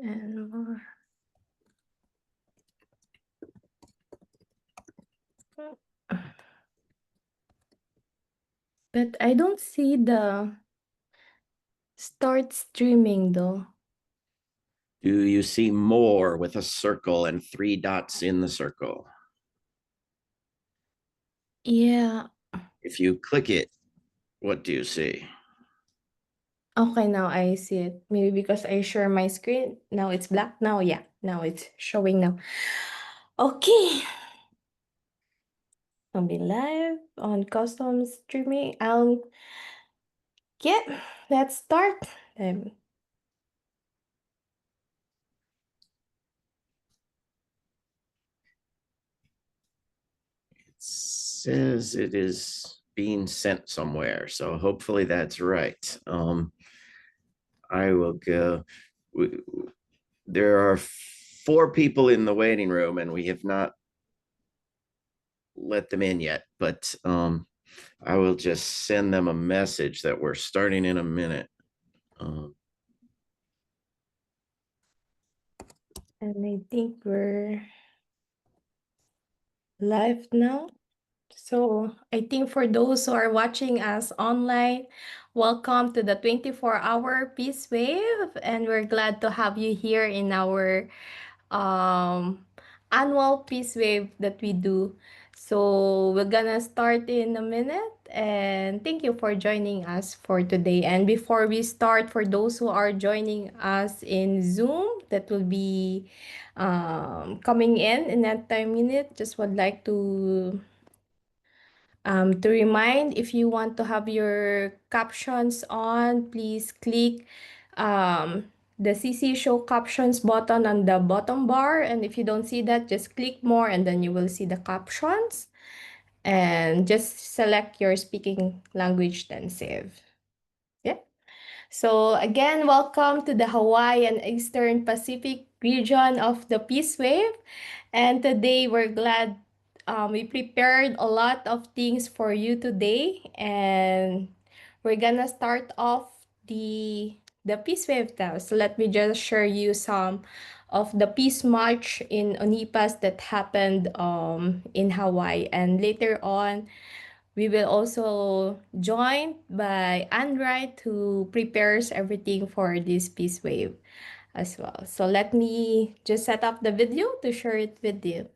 and more. But I don't see the start streaming though. Do you see more with a circle and 3 dots in the circle? Yeah. If you click it, what do you see? Okay, now I see it. Maybe because I share my screen. Now it's black. Now, yeah. Now it's showing now. Okay. I'll be live on custom streaming. Yeah, let's start. It says it is being sent somewhere, so hopefully that's right. I will go. There are 4 people in the waiting room, and we have not let them in yet, but I will just send them a message that we're starting in a minute. And I think we're live now. So I think for those who are watching us online, welcome to the 24-hour Peace Wave. And we're glad to have you here in our annual Peace Wave that we do. So we're gonna start in a minute, and thank you for joining us for today. And before we start, for those who are joining us in Zoom, that will be coming in that time minute, just would like to remind, if you want to have your captions on, please click the CC Show Captions button on the bottom bar. And if you don't see that, just click more and then you will see the captions. And just select your speaking language, then save. Yeah. So again, welcome to the Hawaii and Eastern Pacific region of the Peace Wave. And today we're glad we prepared a lot of things for you today. And we're gonna start off the Peace Wave now. So let me just share you some of the Peace March in Onipas that happened in Hawaii. And later on, we will also joined by Anright, who prepares everything for this Peace Wave as well. So let me just set up the video to share it with you.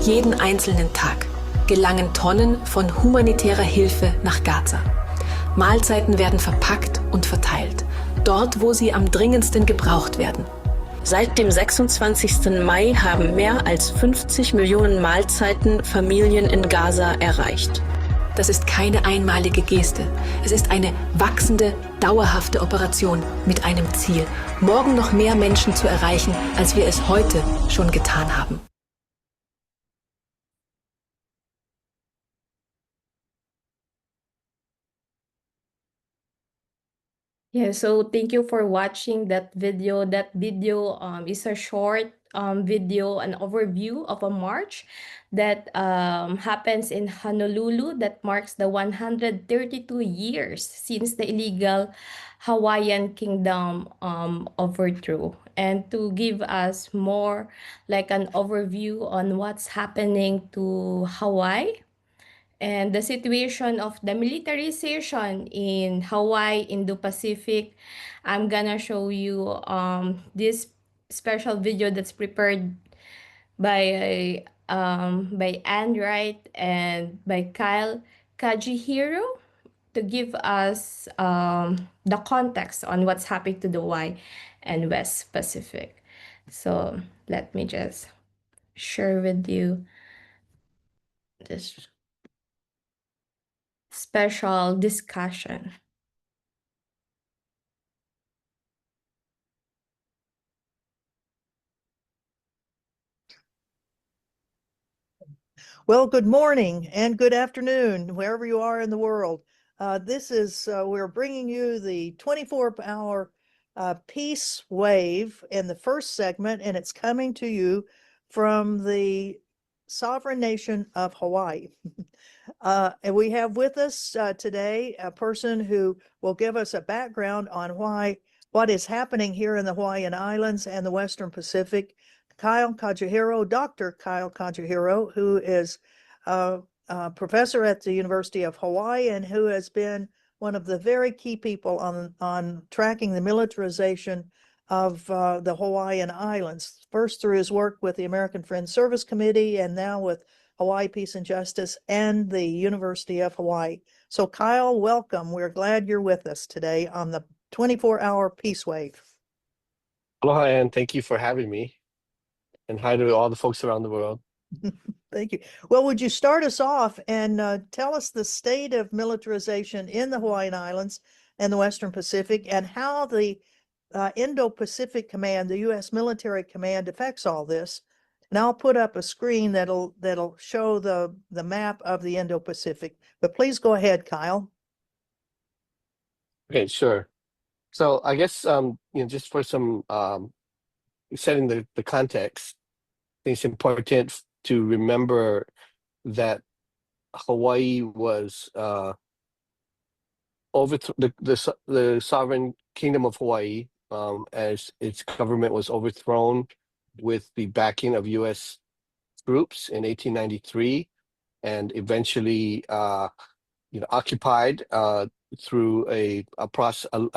Jeden einzelnen Tag gelangen Tonnen von humanitärer Hilfe nach Gaza. Mahlzeiten werden verpackt und verteilt, dort, wo sie am dringendsten gebraucht werden. Seit dem 26. Mai haben mehr als 50 Millionen Mahlzeiten Familien in Gaza erreicht. Das ist keine einmalige Geste. Es ist eine wachsende, dauerhafte Operation mit einem Ziel, morgen noch mehr Menschen zu erreichen, als wir es heute schon getan haben. Yeah, so thank you for watching that video. That video is a short video, an overview of a march that happens in Honolulu that marks the 132 years since the illegal Hawaiian Kingdom overthrew. And to give us more like an overview on what's happening to Hawaii and the situation of the militarization in Hawaii, Indo-Pacific, I'm gonna show you this special video that's prepared by Anne Wright and by Kyle Kajihiro to give us the context on what's happening to the Y and West Pacific. So let me just share with you this special discussion. Well, good morning and good afternoon, wherever you are in the world. We're bringing you the 24-hour peace wave in the first segment, and it's coming to you from the sovereign nation of Hawaii. And we have with us today a person who will give us a background on what is happening here in the Hawaiian Islands and the Western Pacific. Dr. Kyle Kajuhiro, who is a professor at the University of Hawaii and who has been one of the very key people on tracking the militarization of the Hawaiian Islands, first through his work with the American Friends Service Committee and now with Hawaii Peace and Justice and the University of Hawaii. So Kyle, welcome. We're glad you're with us today on the 24-hour Peace Wave. Aloha, and thank you for having me. And hi to all the folks around the world. Thank you. Well, would you start us off and tell us the state of militarization in the Hawaiian Islands and the Western Pacific and how the Indo-Pacific Command, the U.S. Military Command, affects all this? And I'll put up a screen that'll show the map of the Indo-Pacific. But please go ahead, Kyle. Okay, sure. So I guess just for some setting the context, I think it's important to remember that Hawaii was the sovereign kingdom of Hawaii, as its government was overthrown with the backing of U.S. troops in 1893, and eventually occupied through a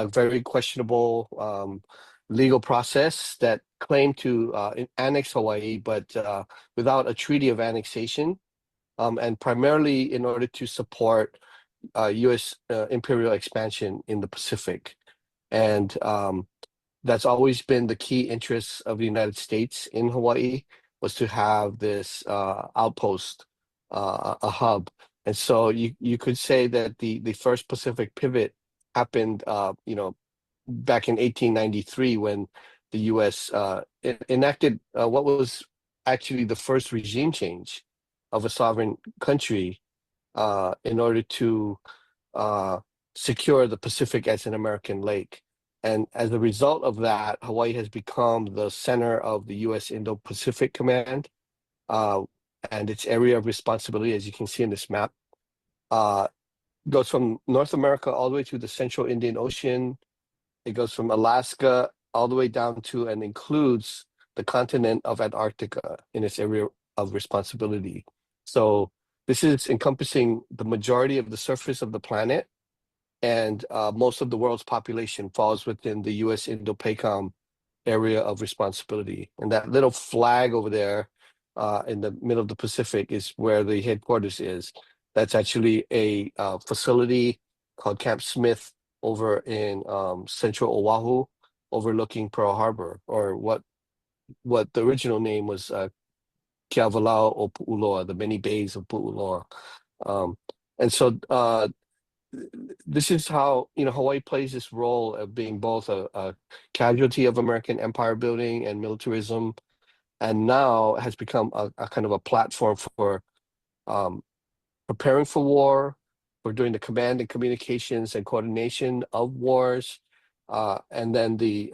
very questionable legal process that claimed to annex Hawaii, but without a treaty of annexation, and primarily in order to support U.S. Imperial expansion in the Pacific. And that's always been the key interest of the United States in Hawaii, was to have this outpost, a hub. And so you could say that the first Pacific pivot happened back in 1893 when the U.S. Enacted what was actually the first regime change of a sovereign country in order to secure the Pacific as an American lake. And as a result of that, Hawaii has become the center of the U.S. Indo-Pacific Command, and its area of responsibility, as you can see in this map, goes from North America all the way to the Central Indian Ocean. It goes from Alaska all the way down to and includes the continent of Antarctica in its area of responsibility. So this is encompassing the majority of the surface of the planet, and most of the world's population falls within the U.S. Indo-PACOM area of responsibility. And that little flag over there in the middle of the Pacific is where the headquarters is. That's actually a facility called Camp Smith over in central Oahu, overlooking Pearl Harbor, or what the original name was, Keavalao o Pu'uloa, the many bays of Pu'uloa. And so this is how Hawaii plays this role of being both a casualty of American empire building and militarism, and now has become a kind of a platform for preparing for war, for doing the command and communications and coordination of wars, and then the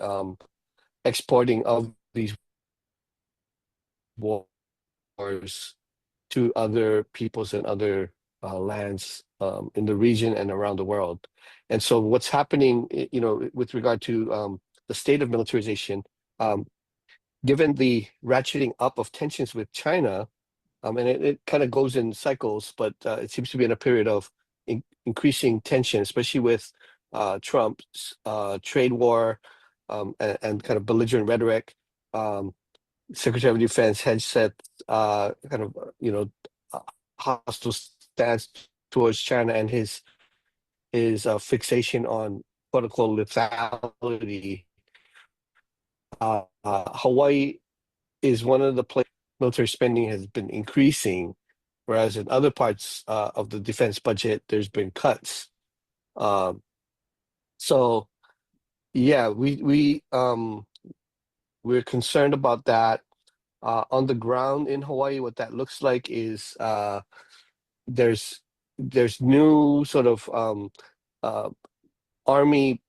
exporting of these wars to other peoples and other lands in the region and around the world. And so what's happening, with regard to the state of militarization, given the ratcheting up of tensions with China, and it kind of goes in cycles, but it seems to be in a period of increasing tension, especially with Trump's trade war and kind of belligerent rhetoric. Secretary of Defense has set hostile stance towards China, and his fixation on quote unquote lethality. Hawaii is one of the places military spending has been increasing, whereas in other parts of the defense budget there's been cuts. So yeah, we're concerned about that. On the ground in Hawaii, what that looks like is there's there's new sort of uh, Army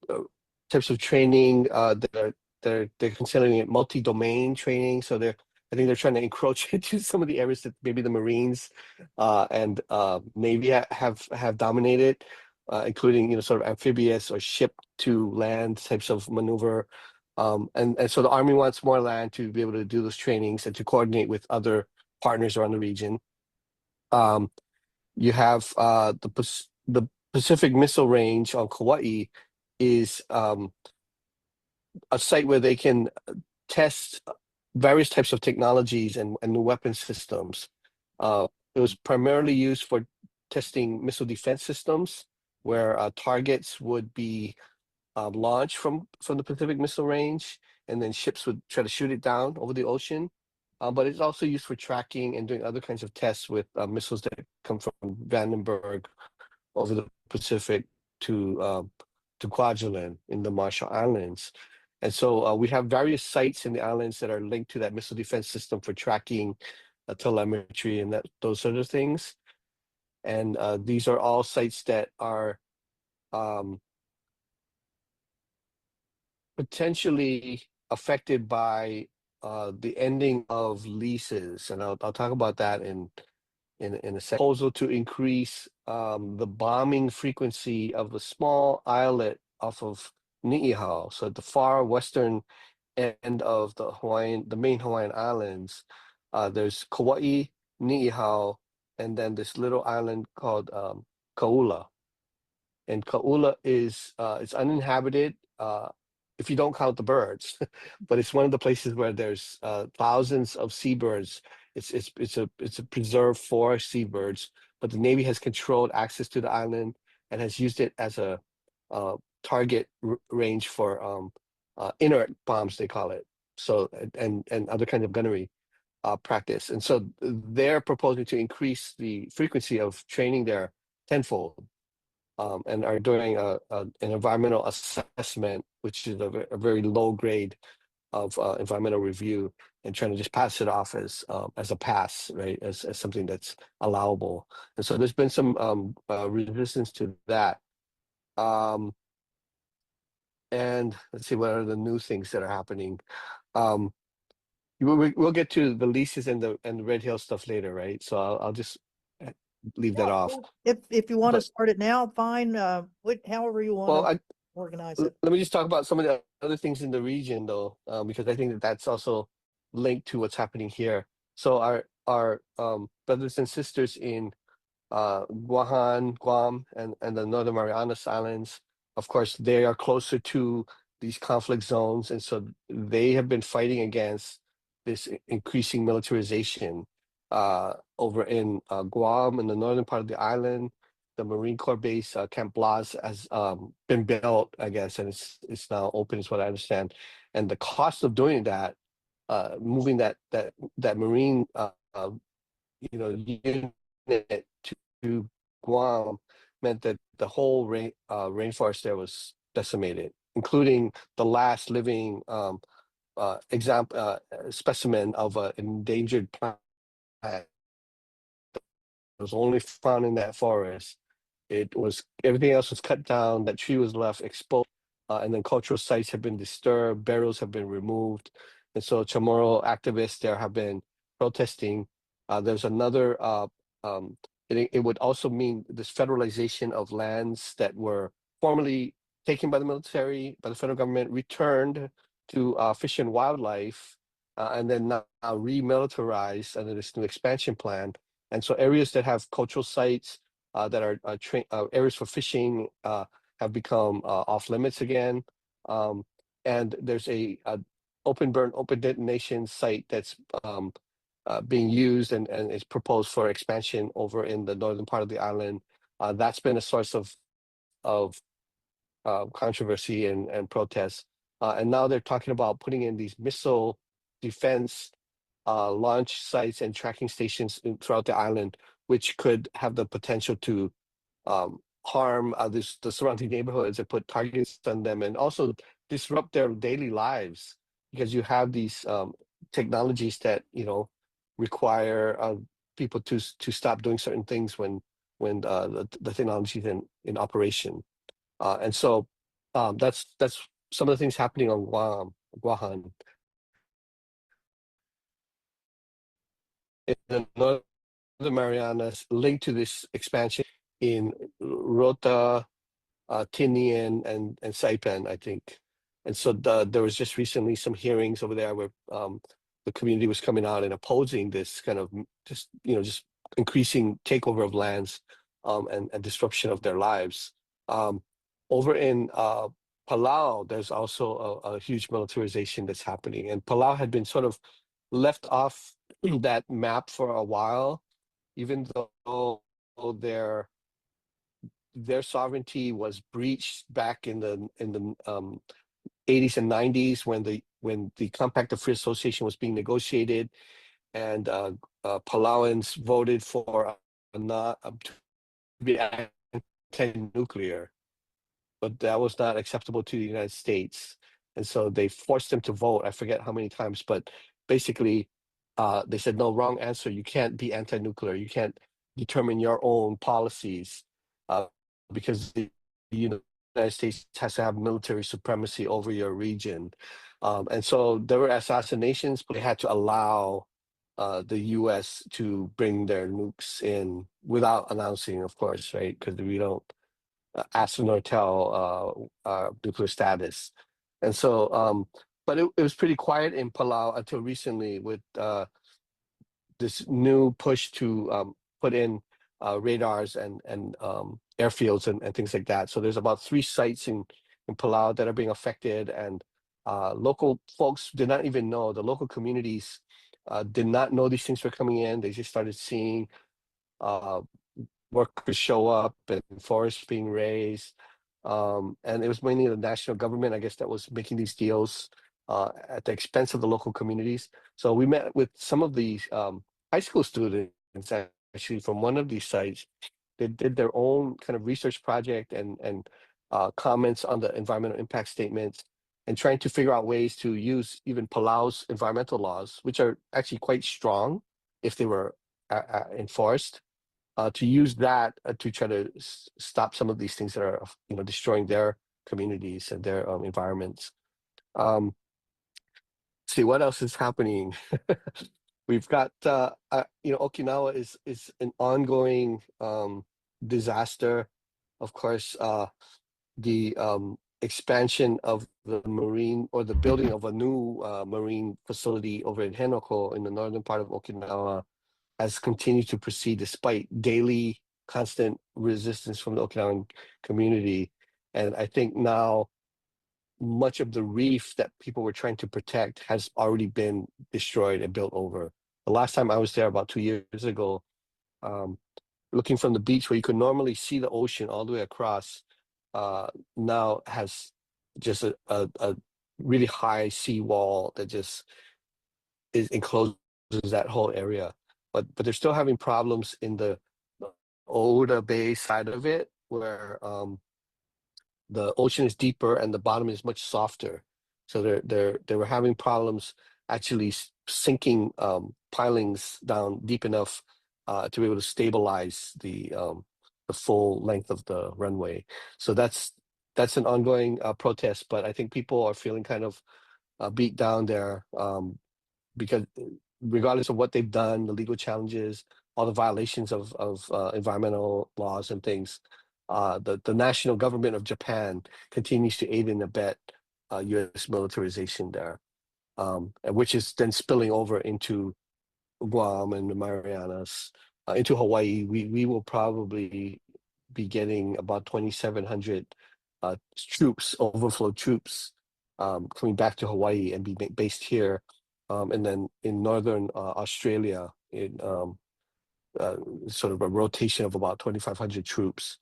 types of training that they're considering it multi-domain training. So I think they're trying to encroach into some of the areas that maybe the Marines and Navy have dominated, including sort of amphibious or ship to land types of maneuver. And so the Army wants more land to be able to do those trainings and to coordinate with other partners around the region. You have the Pacific Missile Range on Kauai is a site where they can test various types of technologies and new weapon systems. It was primarily used for testing missile defense systems, where targets would be launched from the Pacific Missile Range, and then ships would try to shoot it down over the ocean. But it's also used for tracking and doing other kinds of tests with missiles that come from Vandenberg over the Pacific to Kwajalein in the Marshall Islands. And so we have various sites in the islands that are linked to that missile defense system for tracking, telemetry, and those sort of things. And these are all sites that are potentially affected by the ending of leases, and I'll talk about that in a second. Proposal to increase the bombing frequency of the small islet off of Niihau, so at the far western end of the main Hawaiian islands. There's Kauai, Niihau, and then this little island called Kaula. And Kaula is it's uninhabited if you don't count the birds, but it's one of the places where there's thousands of seabirds. It's a preserved for seabirds, but the Navy has controlled access to the island and has used it as a target range for inert bombs, they call it. So and other kinds of gunnery practice. And so they're proposing to increase the frequency of training there tenfold. And are doing an environmental assessment, which is a very low grade of environmental review, and trying to just pass it off as a pass, right, as something that's allowable. And so there's been some resistance to that. And let's see, what are the new things that are happening? We'll get to the leases and the Red Hill stuff later, right? So I'll just leave that off. If you want to But- start it now, fine. However you want Well, to organize it. let me just talk about some of the other things in the region, though, because I think that that's also linked to what's happening here. So our brothers and sisters in Guam, and the Northern Marianas Islands, of course, they are closer to these conflict zones, and so they have been fighting against this increasing militarization over in Guam, in the northern part of the island. The Marine Corps base, Camp Blas, has been built, I guess, and it's now open, is what I understand. And the cost of doing that, moving that Marine, unit to Guam, meant that the whole rainforest there was decimated, including the last living specimen of an endangered plant that was only found in that forest. Everything else was cut down. That tree was left exposed, and then cultural sites have been disturbed. Burials have been removed, and so Chamorro activists there have been protesting. There's another. It would also mean this federalization of lands that were formerly taken by the military, by the federal government, returned to Fish and Wildlife, and then now remilitarized under this new expansion plan. And so areas that have cultural sites that are areas for fishing have become off limits again. And there's a open burn, open detonation site that's being used and is proposed for expansion over in the northern part of the island. That's been a source of controversy and protests. And now they're talking about putting in these missile defense launch sites and tracking stations throughout the island, which could have the potential to harm the surrounding neighborhoods and put targets on them, and also disrupt their daily lives, because you have these technologies that require people to stop doing certain things when when the technology is in operation. And so that's some of the things happening on Guam. In the Northern Marianas, linked to this expansion in Rota, Tinian, and Saipan, I think. And so there was just recently some hearings over there where the community was coming out and opposing this kind of just increasing takeover of lands and disruption of their lives. Over in Palau, there's also a huge militarization that's happening, and Palau had been sort of left off that map for a while, even though their sovereignty was breached back in the 80s and 90s when the Compact of Free Association was being negotiated, and Palauans voted for not to be anti-nuclear, but that was not acceptable to the United States, and so they forced them to vote. I forget how many times, but basically, they said, no, wrong answer. You can't be anti-nuclear. You can't determine your own policies because the United States has to have military supremacy over your region. And so there were assassinations, but they had to allow the US to bring their nukes in without announcing, of course, right? Because we don't ask nor tell nuclear status. And so, but it was pretty quiet in Palau until recently with this new push to put in radars and airfields and things like that. So there's about 3 sites in Palau that are being affected, and local folks did not even know. The local communities did not know these things were coming in. They just started seeing workers show up and forests being raised. And it was mainly the national government, I guess, that was making these deals at the expense of the local communities. So we met with some of these high school students actually from one of these sites. They did their own kind of research project and comments on the environmental impact statements, and trying to figure out ways to use even Palau's environmental laws, which are actually quite strong if they were enforced, to use that to try to stop some of these things that are destroying their communities and their environments. See what else is happening. We've got Okinawa is an ongoing disaster. Of course, the expansion of the marine, or the building of a new marine facility over in Henoko in the northern part of Okinawa has continued to proceed despite daily constant resistance from the Okinawan community. And I think now much of the reef that people were trying to protect has already been destroyed and built over. The last time I was there about 2 years ago, looking from the beach where you could normally see the ocean all the way across, now has just a really high seawall that just encloses that whole area. But they're still having problems in the Oda Bay side of it, where the ocean is deeper and the bottom is much softer. So they were having problems actually sinking pilings down deep enough to be able to stabilize the full length of the runway. So that's an ongoing protest, but I think people are feeling kind of beat down there because regardless of what they've done, the legal challenges, all the violations of environmental laws and things, the national government of Japan continues to aid and abet U.S. militarization there, and which is then spilling over into Guam and the Marianas, into Hawaii. We will probably be getting about 2,700 troops, overflow troops, coming back to Hawaii and be based here. And then in northern Australia, in sort of a rotation of about 2,500 troops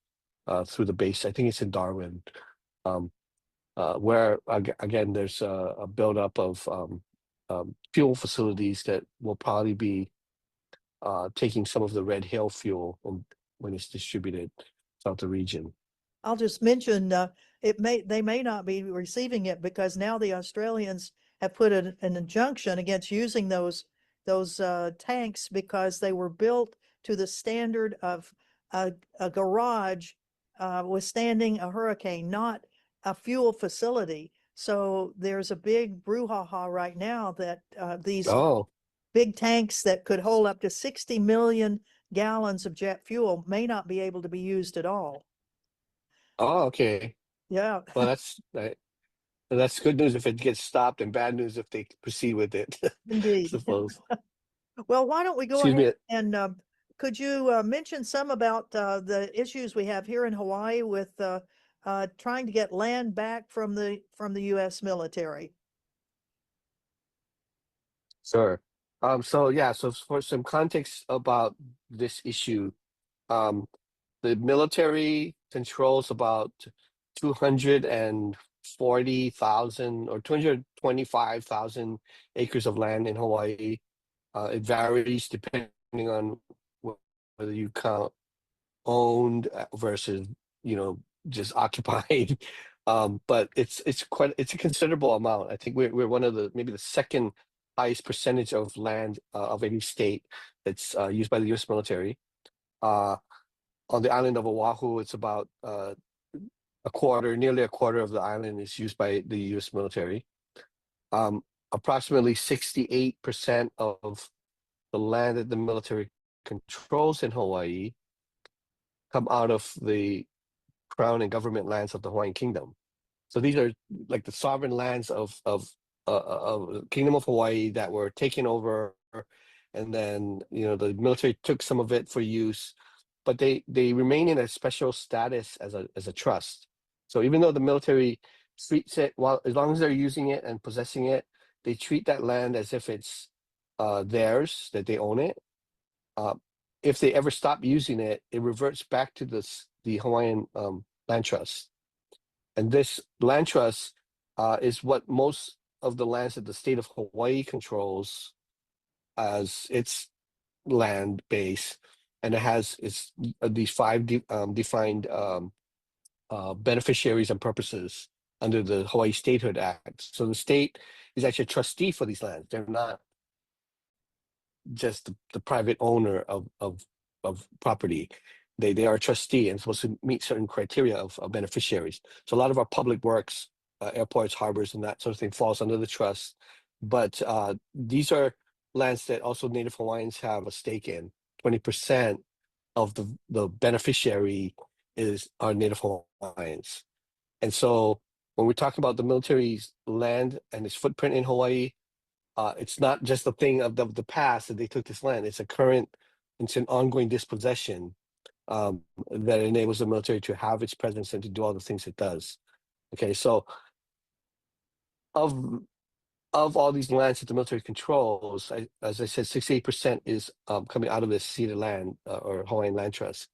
through the base. I think it's in Darwin, where again there's a buildup of fuel facilities that will probably be taking some of the red hail fuel when it's distributed throughout the region. I'll just mention they may not be receiving it because now the Australians have put an injunction against using those tanks because they were built to the standard of a garage withstanding a hurricane, not a fuel facility. So there's a big brouhaha right now that these Oh, big tanks that could hold up to 60 million gallons of jet fuel may not be able to be used at all. okay. Yeah, Well, that's good news if it gets stopped, and bad news if they proceed with it. indeed. Suppose. Well, why don't we go Excuse ahead me. and could you mention some about the issues we have here in Hawaii with trying to get land back from the U.S. military? Sure. So yeah, so for some context about this issue, um, the military controls about 240,000 or 225,000 acres of land in Hawaii. It varies depending on whether you count owned versus, just occupied. But it's a considerable amount. I think we're one of maybe the second highest percentage of land of any state that's used by the U.S. military. Uh, on the island of Oahu, it's about nearly a quarter of the island is used by the U.S. military. Approximately 68% of the land that the military controls in Hawaii come out of the crown and government lands of the Hawaiian Kingdom. So these are like the sovereign lands of the Kingdom of Hawaii that were taken over, and then the military took some of it for use, but they remain in a special status as a trust. So even though the military treats it, well, as long as they're using it and possessing it, they treat that land as if it's theirs, that they own it. If they ever stop using it, it reverts back to the Hawaiian land trust. And this land trust is what most of the lands that the state of Hawaii controls as its land base, and it has these five defined beneficiaries and purposes under the Hawaii Statehood Act. So the state is actually a trustee for these lands. They're not just the private owner of property. They are a trustee and supposed to meet certain criteria of beneficiaries. So a lot of our public works, airports, harbors, and that sort of thing falls under the trust. But these are lands that also Native Hawaiians have a stake in. 20% of the beneficiary are Native Hawaiians. And so when we're talking about the military's land and its footprint in Hawaii, it's not just a thing of the past that they took this land. It's an ongoing dispossession that enables the military to have its presence and to do all the things it does. Okay, so of all these lands that the military controls, as I said, 68% is coming out of this ceded land or Hawaiian Land Trust.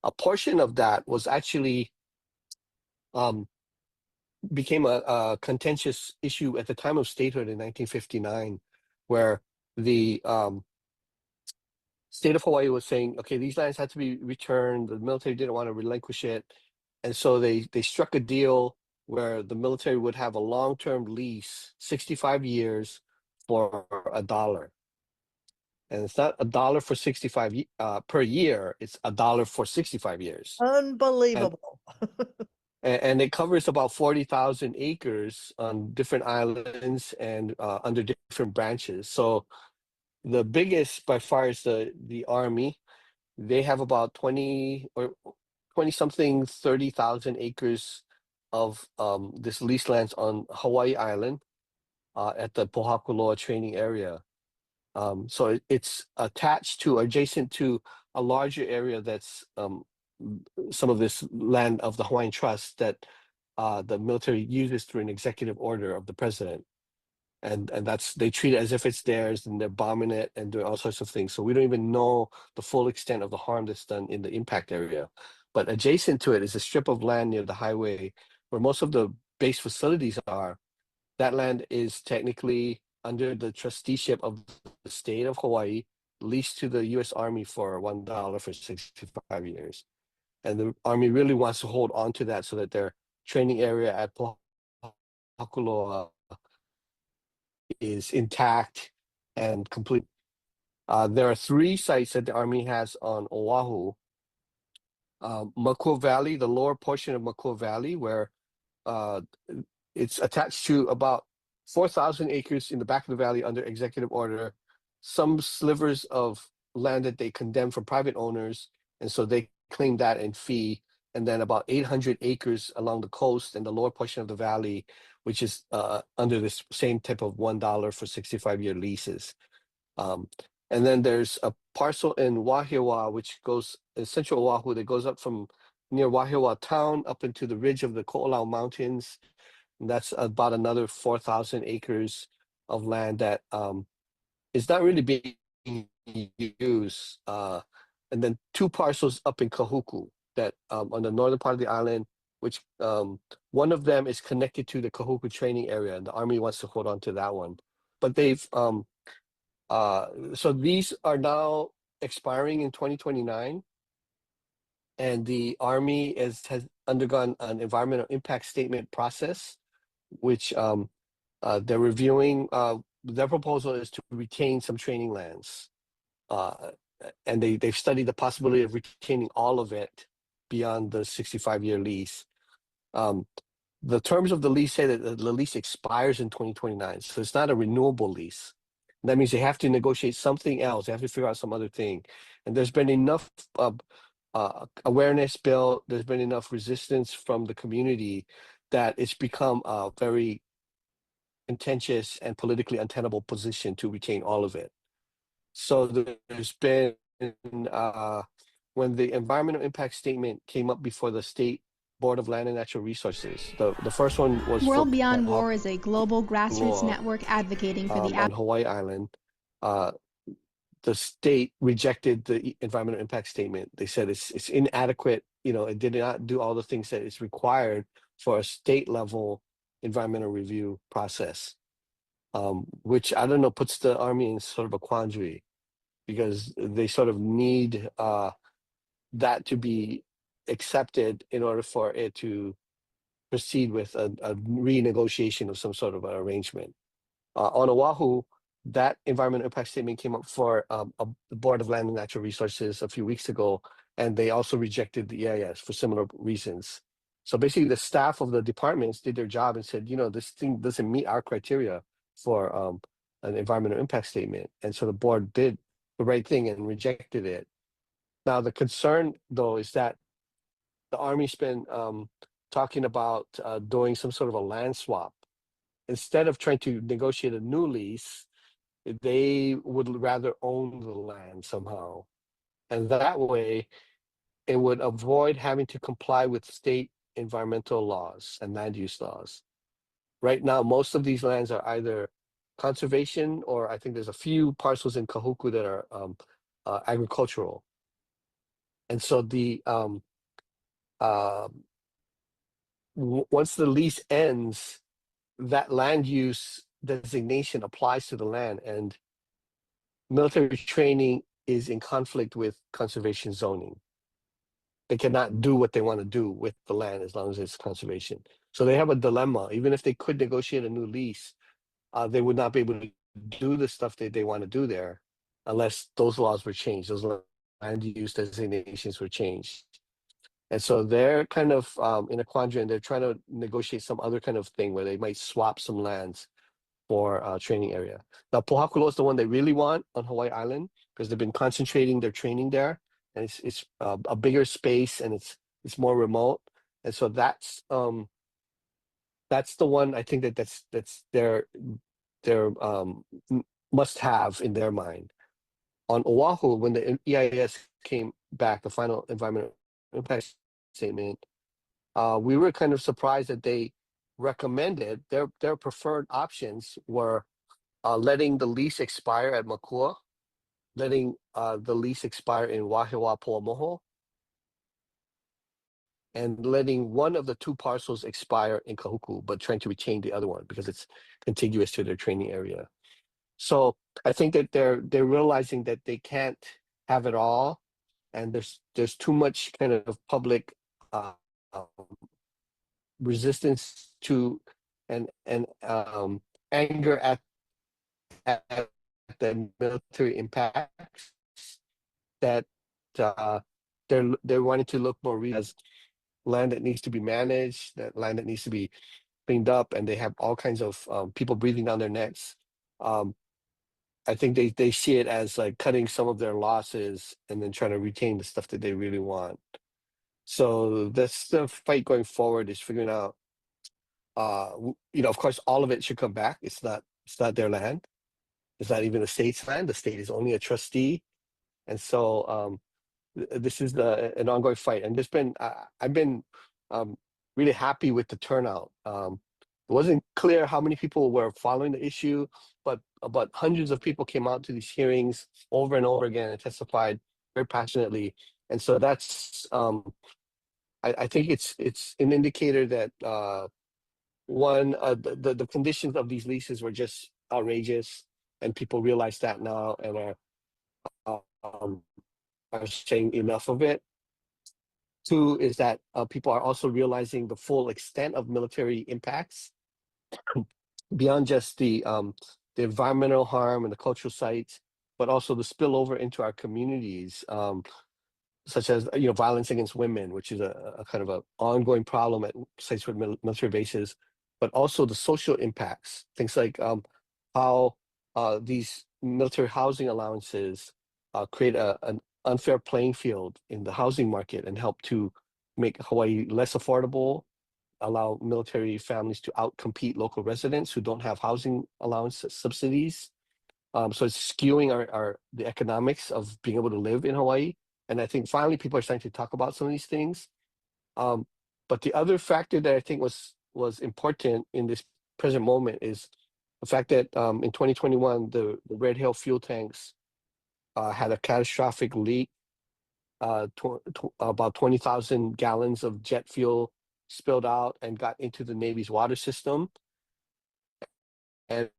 A portion of that was actually became a contentious issue at the time of statehood in 1959, where the state of Hawaii was saying, okay, these lands had to be returned. The military didn't want to relinquish it. And so they struck a deal where the military would have a long-term lease, 65 years for $1. And it's not $1 for 65 per year, it's $1 for 65 years. Unbelievable. And it covers about 40,000 acres on different islands and under different branches. So the biggest by far is the Army. They have about 20 something 30,000 acres of this leased lands on Hawaii Island at the Pohakuloa training area. So it's attached to, adjacent to a larger area that's some of this land of the Hawaiian Trust that the military uses through an executive order of the president. And they treat it as if it's theirs, and they're bombing it and doing all sorts of things. So we don't even know the full extent of the harm that's done in the impact area. But adjacent to it is a strip of land near the highway where most of the base facilities are. That land is technically under the trusteeship of the state of Hawaii, leased to the U.S. Army for $1 for 65 years. And the Army really wants to hold on to that so that their training area at Pohakuloa is intact and complete. There are 3 sites that the Army has on Oahu Makua Valley, the lower portion of Makua Valley, where it's attached to about 4,000 acres in the back of the valley under executive order, some slivers of land that they condemned from private owners, and so they claim that in fee, and then about 800 acres along the coast and the lower portion of the valley, which is under this same type of $1 for 65-year leases. And then there's a parcel in Wahiawa, which goes in central Oahu, that goes up from near Wahiawa town up into the ridge of the Ko'olau Mountains. And that's about another 4,000 acres of land that is not really being used. And then 2 parcels up in Kahuku that on the northern part of the island, which one of them is connected to the Kahuku training area, and the Army wants to hold on to that one. But they've so these are now expiring in 2029, and the Army has undergone an environmental impact statement process, which they're reviewing. Their proposal is to retain some training lands, and they've studied the possibility of retaining all of it beyond the 65-year lease. The terms of the lease say that the lease expires in 2029, so it's not a renewable lease. That means they have to negotiate something else. They have to figure out some other thing. And there's been enough awareness built. There's been enough resistance from the community that it's become a very contentious and politically untenable position to retain all of it. So there's been, when the environmental impact statement came up before the State Board of Land and Natural Resources, the first one was World for Beyond War is a global grassroots law, network advocating for the on Hawaii Island. The state rejected the environmental impact statement. They said it's inadequate. You know, it did not do all the things that is required for a state level environmental review process, which I don't know, puts the Army in sort of a quandary, because they sort of need that to be accepted in order for it to proceed with a renegotiation of some sort of an arrangement. On Oahu, that environmental impact statement came up for the Board of Land and Natural Resources a few weeks ago, and they also rejected the EIS for similar reasons. So basically, the staff of the departments did their job and said, you know, this thing doesn't meet our criteria for an environmental impact statement. And so the board did the right thing and rejected it. Now, the concern, though, is that the Army's been talking about doing some sort of a land swap. Instead of trying to negotiate a new lease, they would rather own the land somehow. And that way, it would avoid having to comply with state environmental laws and land use laws. Right now, most of these lands are either conservation, or I think there's a few parcels in Kahuku that are agricultural. And so the once the lease ends, that land use designation applies to the land, and military training is in conflict with conservation zoning. They cannot do what they want to do with the land as long as it's conservation. So they have a dilemma. Even if they could negotiate a new lease, they would not be able to do the stuff that they want to do there unless those laws were changed, those land use designations were changed. And so they're kind of in a quandary, and they're trying to negotiate some other kind of thing where they might swap some lands for training area. Now, Pohakuloa is the one they really want on Hawaii Island, because they've been concentrating their training there, and it's a bigger space, and it's more remote. And so that's the one I think that's their must have in their mind. On Oahu, when the EIS came back, the final environmental impact statement, we were kind of surprised that they recommended their preferred options were letting the lease expire at Makua, letting the lease expire in Wahiawa Po'amoho, and letting one of the 2 parcels expire in Kahuku, but trying to retain the other one because it's contiguous to their training area. So I think that they're realizing that they can't have it all, and there's too much kind of public resistance to and anger at the military impacts that they're wanting to look more as land that needs to be managed, that land that needs to be cleaned up, and they have all kinds of people breathing down their necks. I think they see it as like cutting some of their losses and then trying to retain the stuff that they really want. So that's the fight going forward, is figuring out, of course, all of it should come back. It's not their land. It's not even the state's land. The state is only a trustee. And so this is an ongoing fight. And I've been really happy with the turnout. It wasn't clear how many people were following the issue, but hundreds of people came out to these hearings over and over again and testified very passionately. And so that's, I think it's an indicator that the conditions of these leases were just outrageous, and people realize that now and are saying enough of it. Two is that people are also realizing the full extent of military impacts beyond just the environmental harm and the cultural sites, but also the spillover into our communities, such as violence against women, which is a kind of an ongoing problem at sites with military bases, but also the social impacts, things like how these military housing allowances create an unfair playing field in the housing market and help to make Hawaii less affordable, allow military families to outcompete local residents who don't have housing allowance subsidies. So it's skewing the economics of being able to live in Hawaii. And I think finally people are starting to talk about some of these things. But the other factor that I think was important in this present moment is the fact that in 2021, the Red Hill fuel tanks had a catastrophic leak. About 20,000 gallons of jet fuel spilled out and got into the Navy's water system and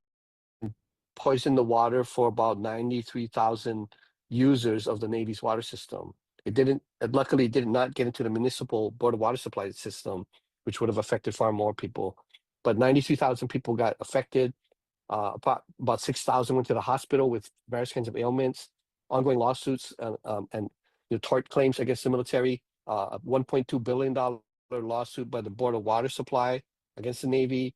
poisoned the water for about 93,000 users of the Navy's water system. Luckily, it did not get into the municipal Board of Water Supply system, which would have affected far more people. But 93,000 people got affected. About 6,000 went to the hospital with various kinds of ailments, ongoing lawsuits, and tort claims against the military. A $1.2 billion lawsuit by the Board of Water Supply against the Navy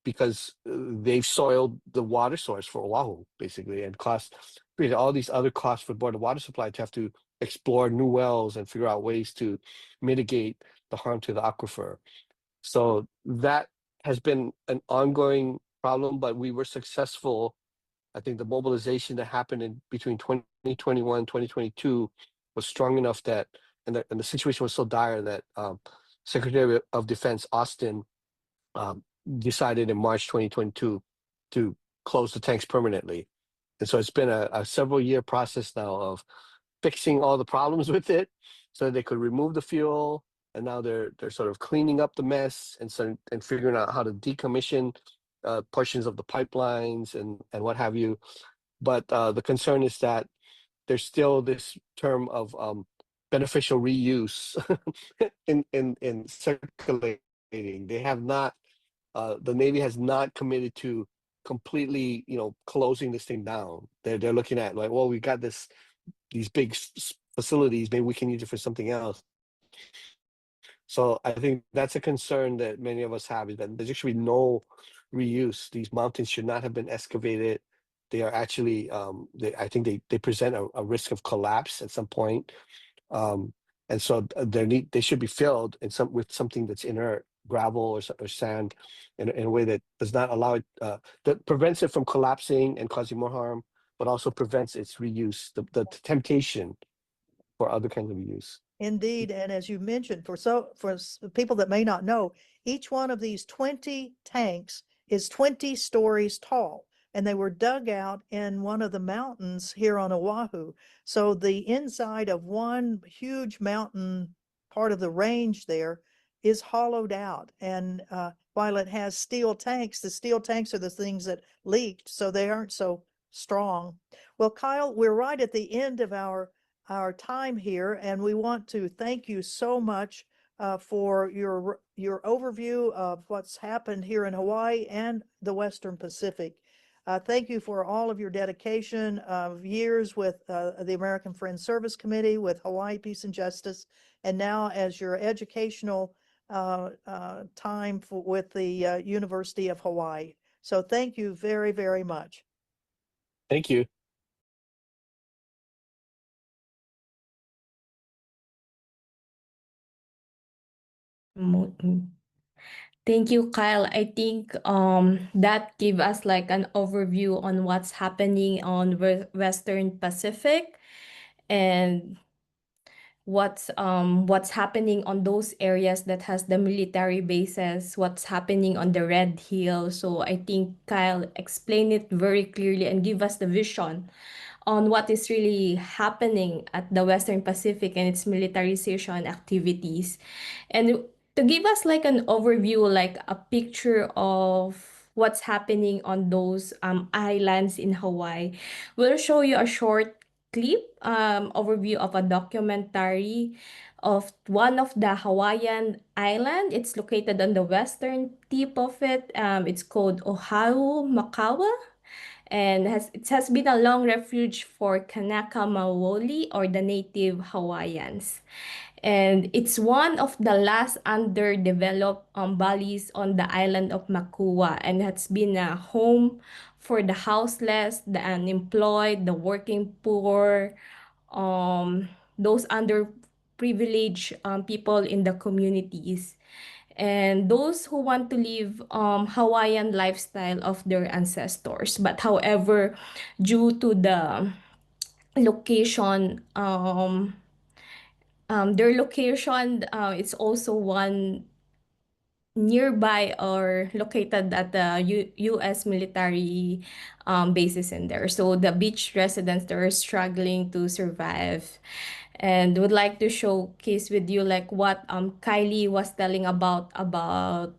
because they've soiled the water source for Oahu, basically, and created all these other costs for the Board of Water Supply to have to explore new wells and figure out ways to mitigate the harm to the aquifer. So that has been an ongoing problem, but we were successful. I think the mobilization that happened in between 2021 and 2022 was strong enough that, and the situation was so dire that Secretary of Defense Austin decided in March 2022 to close the tanks permanently. And so it's been a several year process now of fixing all the problems with it so they could remove the fuel. And now they're sort of cleaning up the mess and figuring out how to decommission portions of the pipelines and what have you. But the concern is that there's still this term of beneficial reuse in circulating. They have not, the Navy has not committed to completely, closing this thing down. They're looking at like, well, we got these big facilities, maybe we can use it for something else. So I think that's a concern that many of us have, is that there's actually no reuse. These mountains should not have been excavated. They are actually, I think they present a risk of collapse at some point. And so they should be filled with something that's inert, gravel or sand, in a way that does not allow it, that prevents it from collapsing and causing more harm, but also prevents its reuse, the temptation for other kinds of use. Indeed, and as you mentioned, for people that may not know, each one of these 20 tanks is 20 stories tall, and they were dug out in one of the mountains here on Oahu. So the inside of one huge mountain, part of the range there, is hollowed out. And while it has steel tanks, the steel tanks are the things that leaked, so they aren't so strong. Well, Kyle, we're right at the end of our time here, and we want to thank you so much for your overview of what's happened here in Hawaii and the Western Pacific. Thank you for all of your dedication of years with the American Friends Service Committee, with Hawaii Peace and Justice, and now as your educational time with the University of Hawaii. So thank you very, very much. Thank you. Thank you, Kyle. I think that gave us like an overview on what's happening on Western Pacific and what's happening on those areas that has the military bases, what's happening on the Red Hill. So I think Kyle explained it very clearly and give us the vision on what is really happening at the Western Pacific and its militarization activities. And to give us like an overview, like a picture of what's happening on those islands in Hawaii, we'll show you a short clip overview of a documentary of one of the Hawaiian island. It's located on the western tip of it. It's called Oahu, Makawa, and it has been a long refuge for Kanaka Maoli, or the native Hawaiians. And it's one of the last underdeveloped valleys on the island of Makua, and has been a home for the houseless, the unemployed, the working poor, those underprivileged people in the communities, and those who want to live Hawaiian lifestyle of their ancestors. But however, due to the location, their location, it's also one nearby or located at the U.S. military bases in there. So the beach residents, they're struggling to survive. And would like to showcase with you like what Kylie was telling about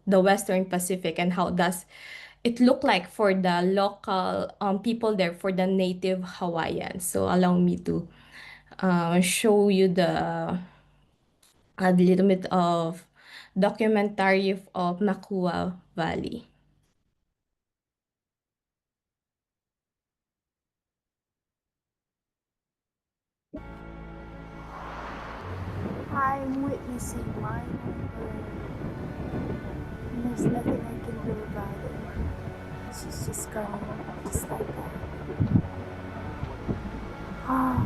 the Western Pacific and how does it look like for the local people there, for the native Hawaiians. So allow me to show you a little bit of documentary of Makua Valley. I'm witnessing my own bird, and there's nothing I can do about it. She's just gone, just like that. Ah.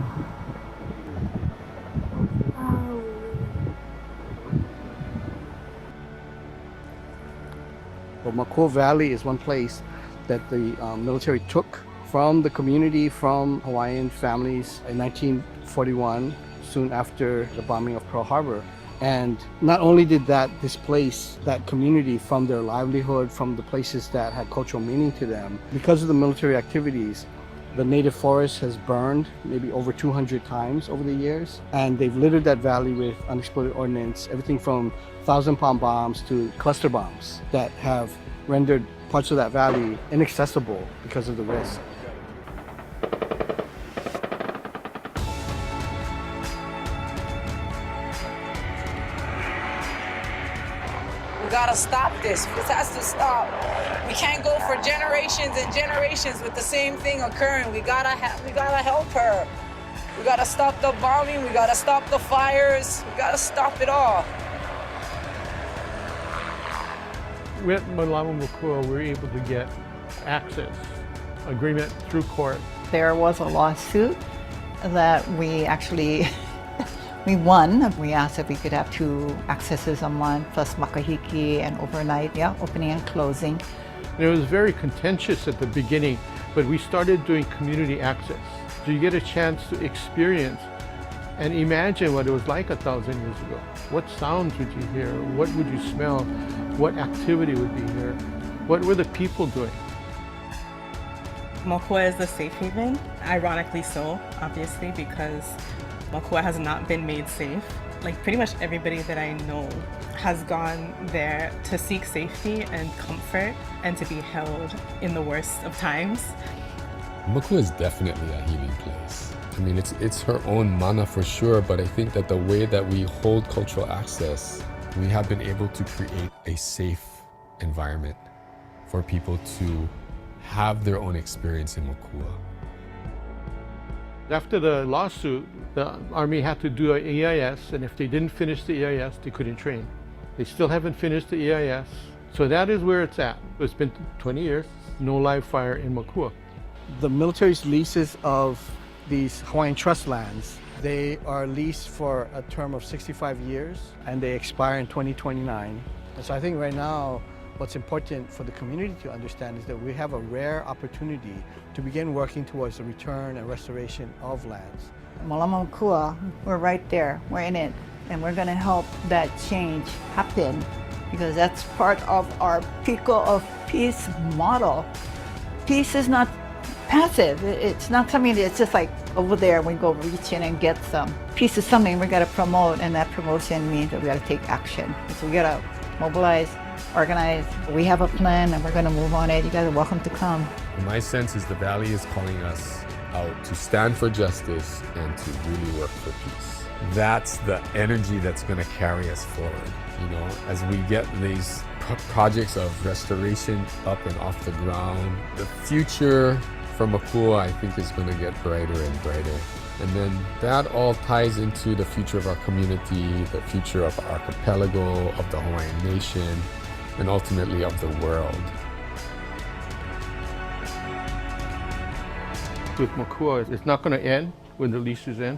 Oh. Well, Makua Valley is one place that the military took from the community, from Hawaiian families in 1941, soon after the bombing of Pearl Harbor. And not only did that displace that community from their livelihood, from the places that had cultural meaning to them, because of the military activities, the native forest has burned maybe over 200 times over the years, and they've littered that valley with unexploded ordnance, everything from 1,000-pound bombs to cluster bombs that have rendered parts of that valley inaccessible because of the risk. We gotta stop this. This has to stop. We can't go for generations and generations with the same thing occurring. We gotta help her. We gotta stop the bombing. We gotta stop the fires. We gotta stop it all. With Malamu Makua, we were able to get access agreement through court. There was a lawsuit that we actually we won. We asked if we could have 2 accesses a month plus makahiki and overnight, opening and closing. And it was very contentious at the beginning, but we started doing community access. So you get a chance to experience and imagine what it was like 1,000 years ago. What sounds would you hear? What would you smell? What activity would be here? What were the people doing? Makua is a safe haven, ironically so, obviously, because Makua has not been made safe. Like pretty much everybody that I know has gone there to seek safety and comfort and to be held in the worst of times. Makua is definitely a healing place. I mean, it's her own mana for sure, but I think that the way that we hold cultural access, we have been able to create a safe environment for people to have their own experience in Makua. After the lawsuit, the Army had to do an EIS, and if they didn't finish the EIS, they couldn't train. They still haven't finished the EIS, so that is where it's at. It's been 20 years, no live fire in Makua. The military's leases of these Hawaiian trust lands, they are leased for a term of 65 years and they expire in 2029. And so I think right now, what's important for the community to understand is that we have a rare opportunity to begin working towards the return and restoration of lands. Malama Makua, we're right there, we're in it, and we're gonna help that change happen because that's part of our Pico of Peace model. Peace is not passive. It's not something that's just like over there we go reach in and get some. Peace is something we gotta promote, and that promotion means that we gotta take action. So we gotta mobilize, organize. We have a plan and we're gonna move on it. You guys are welcome to come. My sense is the Valley is calling us out to stand for justice and to really work for peace. That's the energy that's going to carry us forward. You know, as we get these projects of restoration up and off the ground, the future for Makua, I think, is going to get brighter and brighter. And then that all ties into the future of our community, the future of our archipelago, of the Hawaiian nation, and ultimately of the world. With Makua, it's not going to end when the lease is in.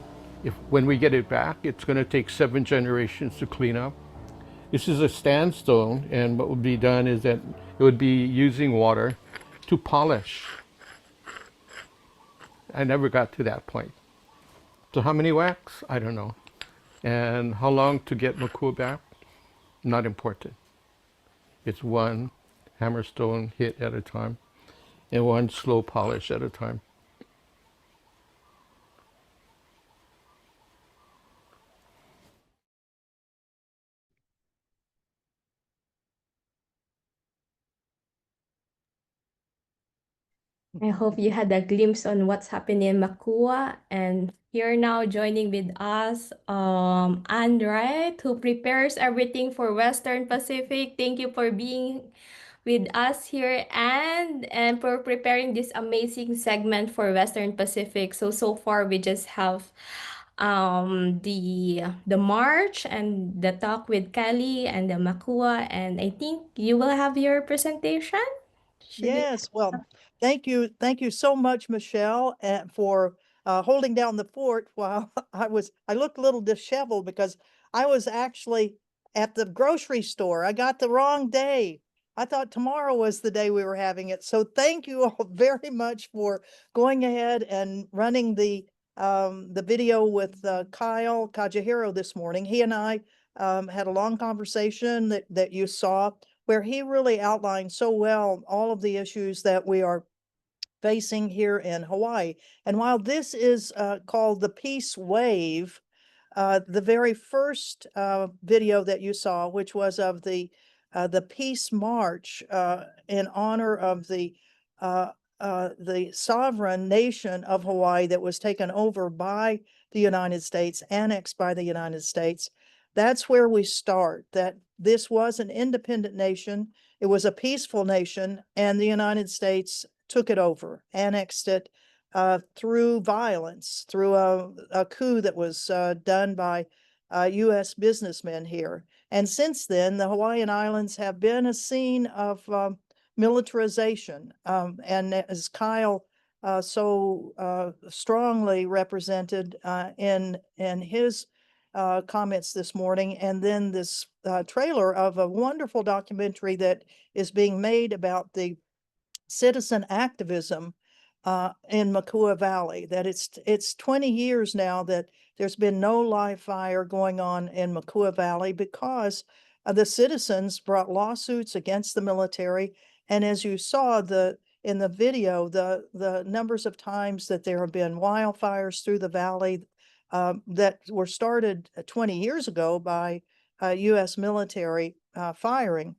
When we get it back, it's going to take 7 generations to clean up. This is a sandstone, and what would be done is that it would be using water to polish. I never got to that point. So how many whacks? I don't know. And how long to get Makua back? Not important. It's one hammerstone hit at a time and one slow polish at a time. I hope you had a glimpse on what's happening in Makua. And here now joining with us, Anne Wright, who prepares everything for Western Pacific. Thank you for being with us here, and for preparing this amazing segment for Western Pacific. So far we just have the march and the talk with Kelly and the Makua, and I think you will have your presentation. Yes, well, thank you so much, Michelle, for holding down the fort while I looked a little disheveled because I was actually at the grocery store. I got the wrong day. I thought tomorrow was the day we were having it. So thank you all very much for going ahead and running the video with Kyle Kajihiro this morning. He and I had a long conversation that you saw, where he really outlined so well all of the issues that we are facing here in Hawaii. And while this is called the Peace Wave, the very first video that you saw, which was of the Peace March in honor of the sovereign nation of Hawaii that was taken over by the United States, annexed by the United States, that's where we start, that this was an independent nation. It was a peaceful nation, and the United States took it over, annexed it through violence, through a coup that was done by U.S. businessmen here. And since then, the Hawaiian Islands have been a scene of militarization. And as Kyle so strongly represented in his comments this morning, and then this trailer of a wonderful documentary that is being made about the citizen activism in Makua Valley, that it's 20 years now that there's been no live fire going on in Makua Valley because the citizens brought lawsuits against the military. And as you saw in the video, the numbers of times that there have been wildfires through the valley that were started 20 years ago by U.S. military firing.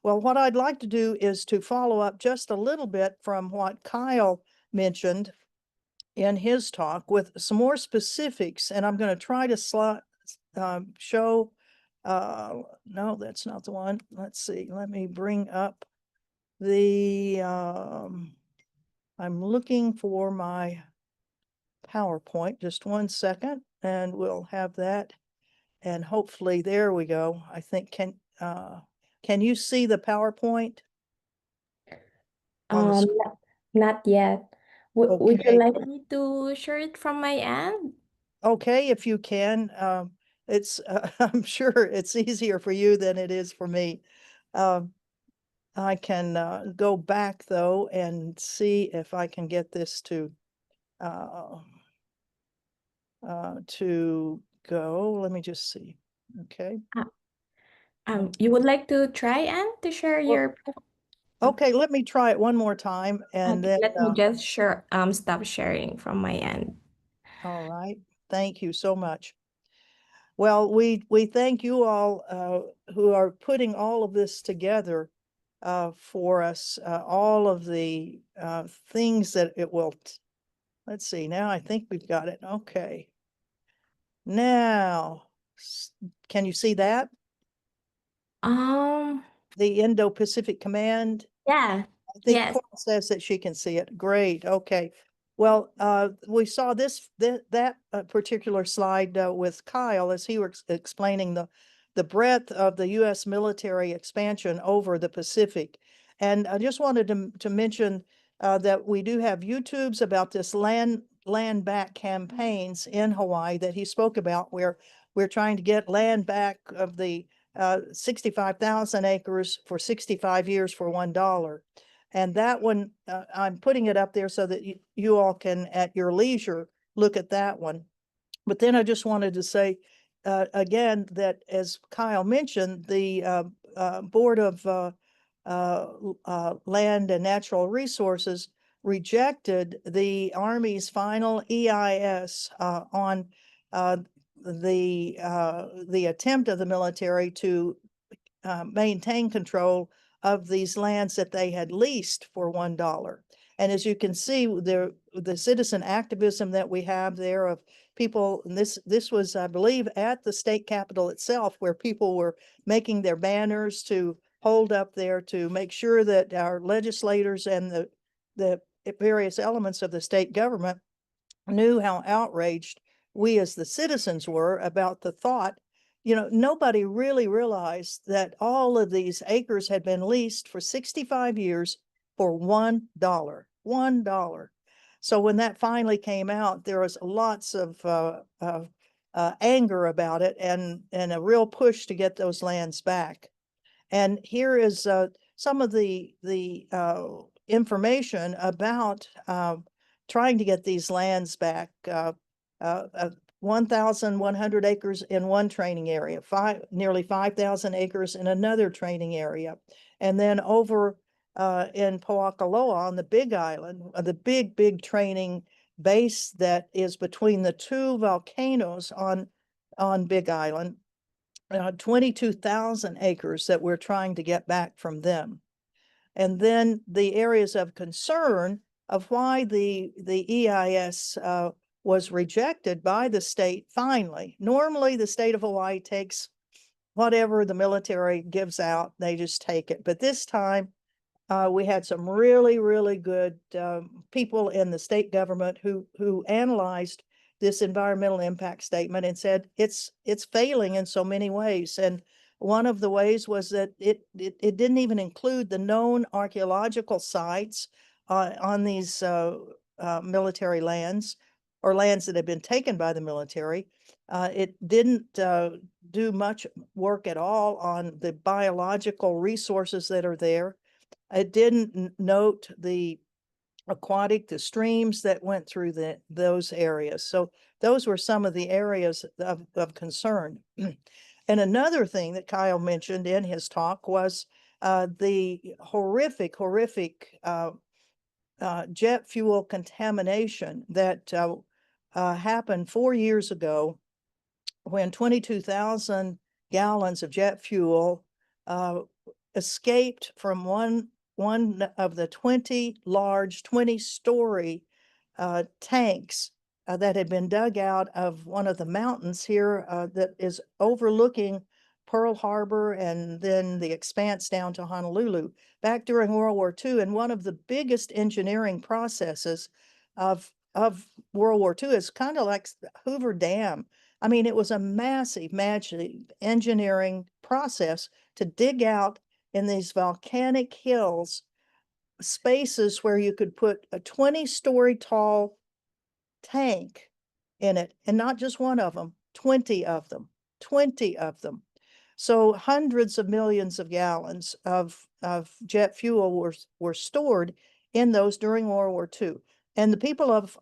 Well, what I'd like to do is to follow up just a little bit from what Kyle mentioned in his talk with some more specifics, and I'm going to try to show, no, that's not the one. Let's see, let me bring up the I'm looking for my PowerPoint. Just one second, and we'll have that. And hopefully, there we go. I think, can you see the PowerPoint? On the Um, not yet. Would you Okay. like me to share it from my end? Okay, if you can. It's, I'm sure it's easier for you than it is for me. I can go back though and see if I can get this to go. Let me just see. Okay. You would like to try and to share Well, your. Okay, let me try it one more time and Okay, then, let me just share, stop sharing from my end. all right. Thank you so much. Well, we thank you all who are putting all of this together for us, all of the things that it will. Let's see. Now I think we've got it. Okay. Now, can you see that? The Indo-Pacific Command. Yeah. I think Yes. Cora says that she can see it. Great. Okay. Well, we saw that particular slide with Kyle as he was explaining the breadth of the U.S. military expansion over the Pacific. And I just wanted to mention that we do have YouTubes about this land back campaigns in Hawaii that he spoke about, where we're trying to get land back of the 65,000 acres for 65 years for $1. And that one, I'm putting it up there so that you all can, at your leisure, look at that one. But then I just wanted to say again that, as Kyle mentioned, the Board of Land and Natural Resources rejected the Army's final EIS on the attempt of the military to maintain control of these lands that they had leased for $1. And as you can see, the citizen activism that we have there of people, and this was, I believe, at the state capitol itself, where people were making their banners to hold up there to make sure that our legislators and the various elements of the state government knew how outraged we as the citizens were about the thought. Nobody really realized that all of these acres had been leased for 65 years for $1. $1. So when that finally came out, there was lots of anger about it, and a real push to get those lands back. And here is some of the information about trying to get these lands back. 1,100 acres in one training area, nearly 5,000 acres in another training area. And then over in Poakaloa on the Big Island, the big training base that is between the two volcanoes on Big Island, 22,000 acres that we're trying to get back from them. And then the areas of concern of why the EIS was rejected by the state finally. Normally, the state of Hawaii takes whatever the military gives out, they just take it. But this time, we had some really good people in the state government who analyzed this environmental impact statement and said it's failing in so many ways. And one of the ways was that it didn't even include the known archaeological sites on these military lands, or lands that had been taken by the military. It didn't do much work at all on the biological resources that are there. It didn't note the streams that went through those areas. So those were some of the areas of concern. And another thing that Kyle mentioned in his talk was the horrific jet fuel contamination that happened 4 years ago, when 22,000 gallons of jet fuel escaped from one of the 20-story tanks that had been dug out of one of the mountains here that is overlooking Pearl Harbor and then the expanse down to Honolulu back during World War II. And one of the biggest engineering processes of World War II is kind of like Hoover Dam. I mean, it was a massive engineering process to dig out in these volcanic hills spaces where you could put a 20-story tall tank in it, and not just one of them, 20 of them, 20 of them. So hundreds of millions of gallons of jet fuel were stored in those during World War II. And the people of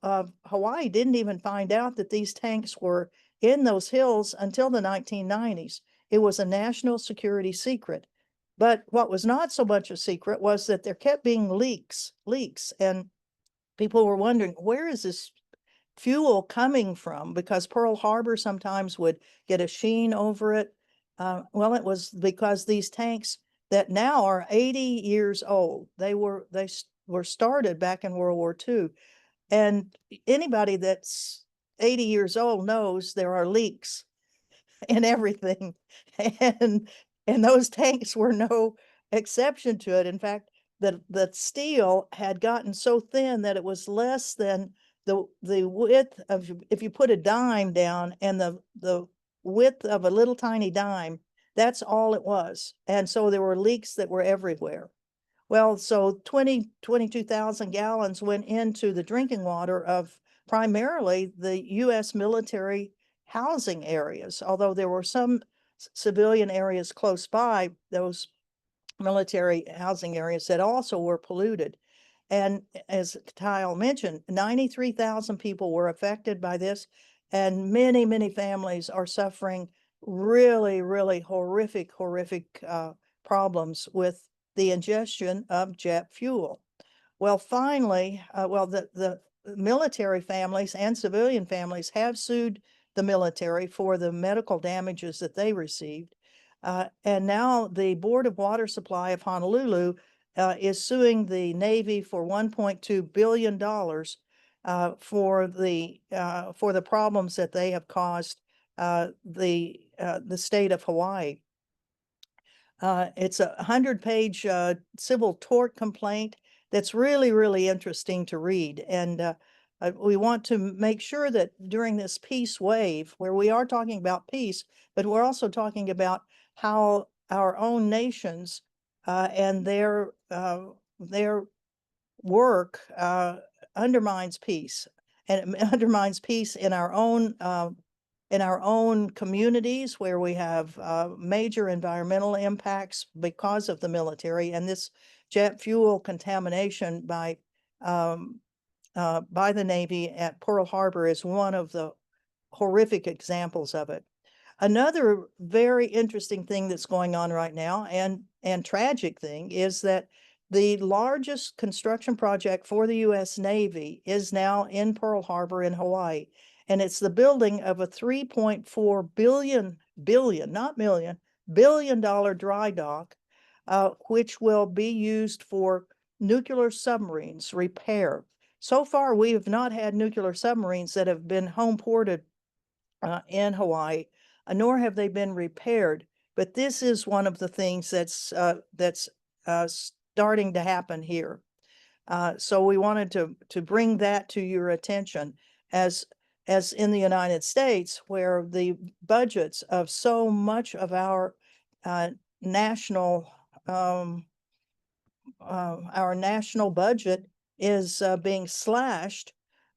Hawaii didn't even find out that these tanks were in those hills until the 1990s. It was a national security secret. But what was not so much a secret was that there kept being leaks, and people were wondering, where is this fuel coming from? Because Pearl Harbor sometimes would get a sheen over it. Well, it was because these tanks that now are 80 years old, they were started back in World War II. And anybody that's 80 years old knows there are leaks in everything. And those tanks were no exception to it. In fact, the steel had gotten so thin that it was less than the width of, if you put a dime down, and the width of a little tiny dime, that's all it was. And so there were leaks that were everywhere. Well, so 22,000 gallons went into the drinking water of primarily the US military housing areas, although there were some civilian areas close by those military housing areas that also were polluted. And as Kyle mentioned, 93,000 people were affected by this, and many, many families are suffering really, really horrific problems with the ingestion of jet fuel. Well, finally, the military families and civilian families have sued the military for the medical damages that they received. And now the Board of Water Supply of Honolulu is suing the Navy for $1.2 billion for the problems that they have caused the state of Hawaii. It's a 100-page civil tort complaint that's really, really interesting to read. And we want to make sure that during this peace wave, where we are talking about peace, but we're also talking about how our own nations and their work undermines peace, and it undermines peace in our own communities, where we have major environmental impacts because of the military, and this jet fuel contamination by the Navy at Pearl Harbor is one of the horrific examples of it. Another very interesting thing that's going on right now, and tragic thing, is that the largest construction project for the U.S. Navy is now in Pearl Harbor in Hawaii. And it's the building of a $3.4 billion dry dock, which will be used for nuclear submarines repair. So far, we have not had nuclear submarines that have been home ported in Hawaii, nor have they been repaired. But this is one of the things that's starting to happen here. So we wanted to bring that to your attention, as in the United States, where the budgets of so much of our national budget is being slashed,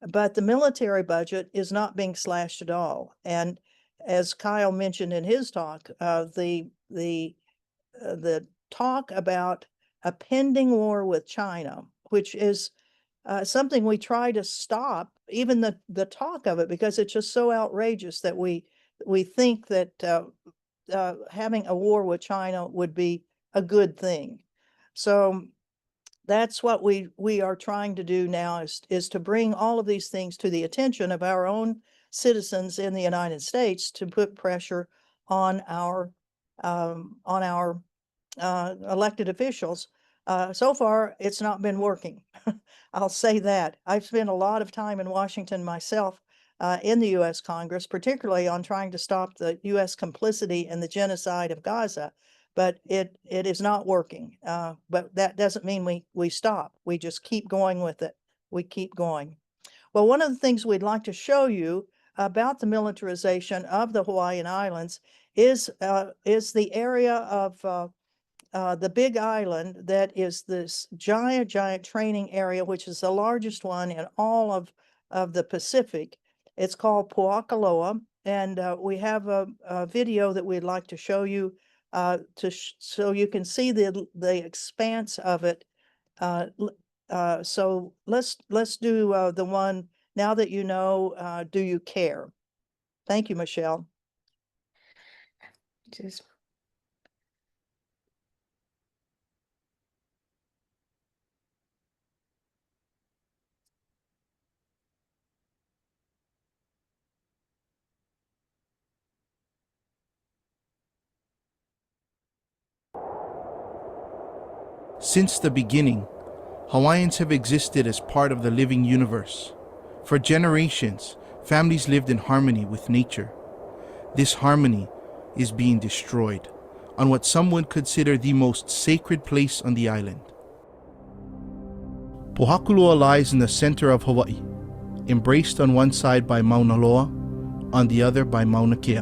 but the military budget is not being slashed at all. And as Kyle mentioned in his talk, the talk about a pending war with China, which is something we try to stop, even the talk of it, because it's just so outrageous that we think that having a war with China would be a good thing. So that's what we are trying to do now, is to bring all of these things to the attention of our own citizens in the United States, to put pressure on our elected officials. So far, it's not been working. I'll say that. I've spent a lot of time in Washington myself in the U.S. Congress, particularly on trying to stop the U.S. complicity in the genocide of Gaza. But it is not working. But that doesn't mean we stop. We just keep going with it. We keep going. Well, one of the things we'd like to show you about the militarization of the Hawaiian Islands is the area of the Big Island that is this giant training area, which is the largest one in all of the Pacific. It's called Po'akaloa, and we have a video that we'd like to show you so you can see the expanse of it. So let's do the one, Now That You Know, Do You Care? Thank you, Michelle. Just Since the beginning, Hawaiians have existed as part of the living universe. For generations, families lived in harmony with nature. This harmony is being destroyed on what some would consider the most sacred place on the island. Pohakuloa lies in the center of Hawaii, embraced on one side by Mauna Loa, on the other by Mauna Kea.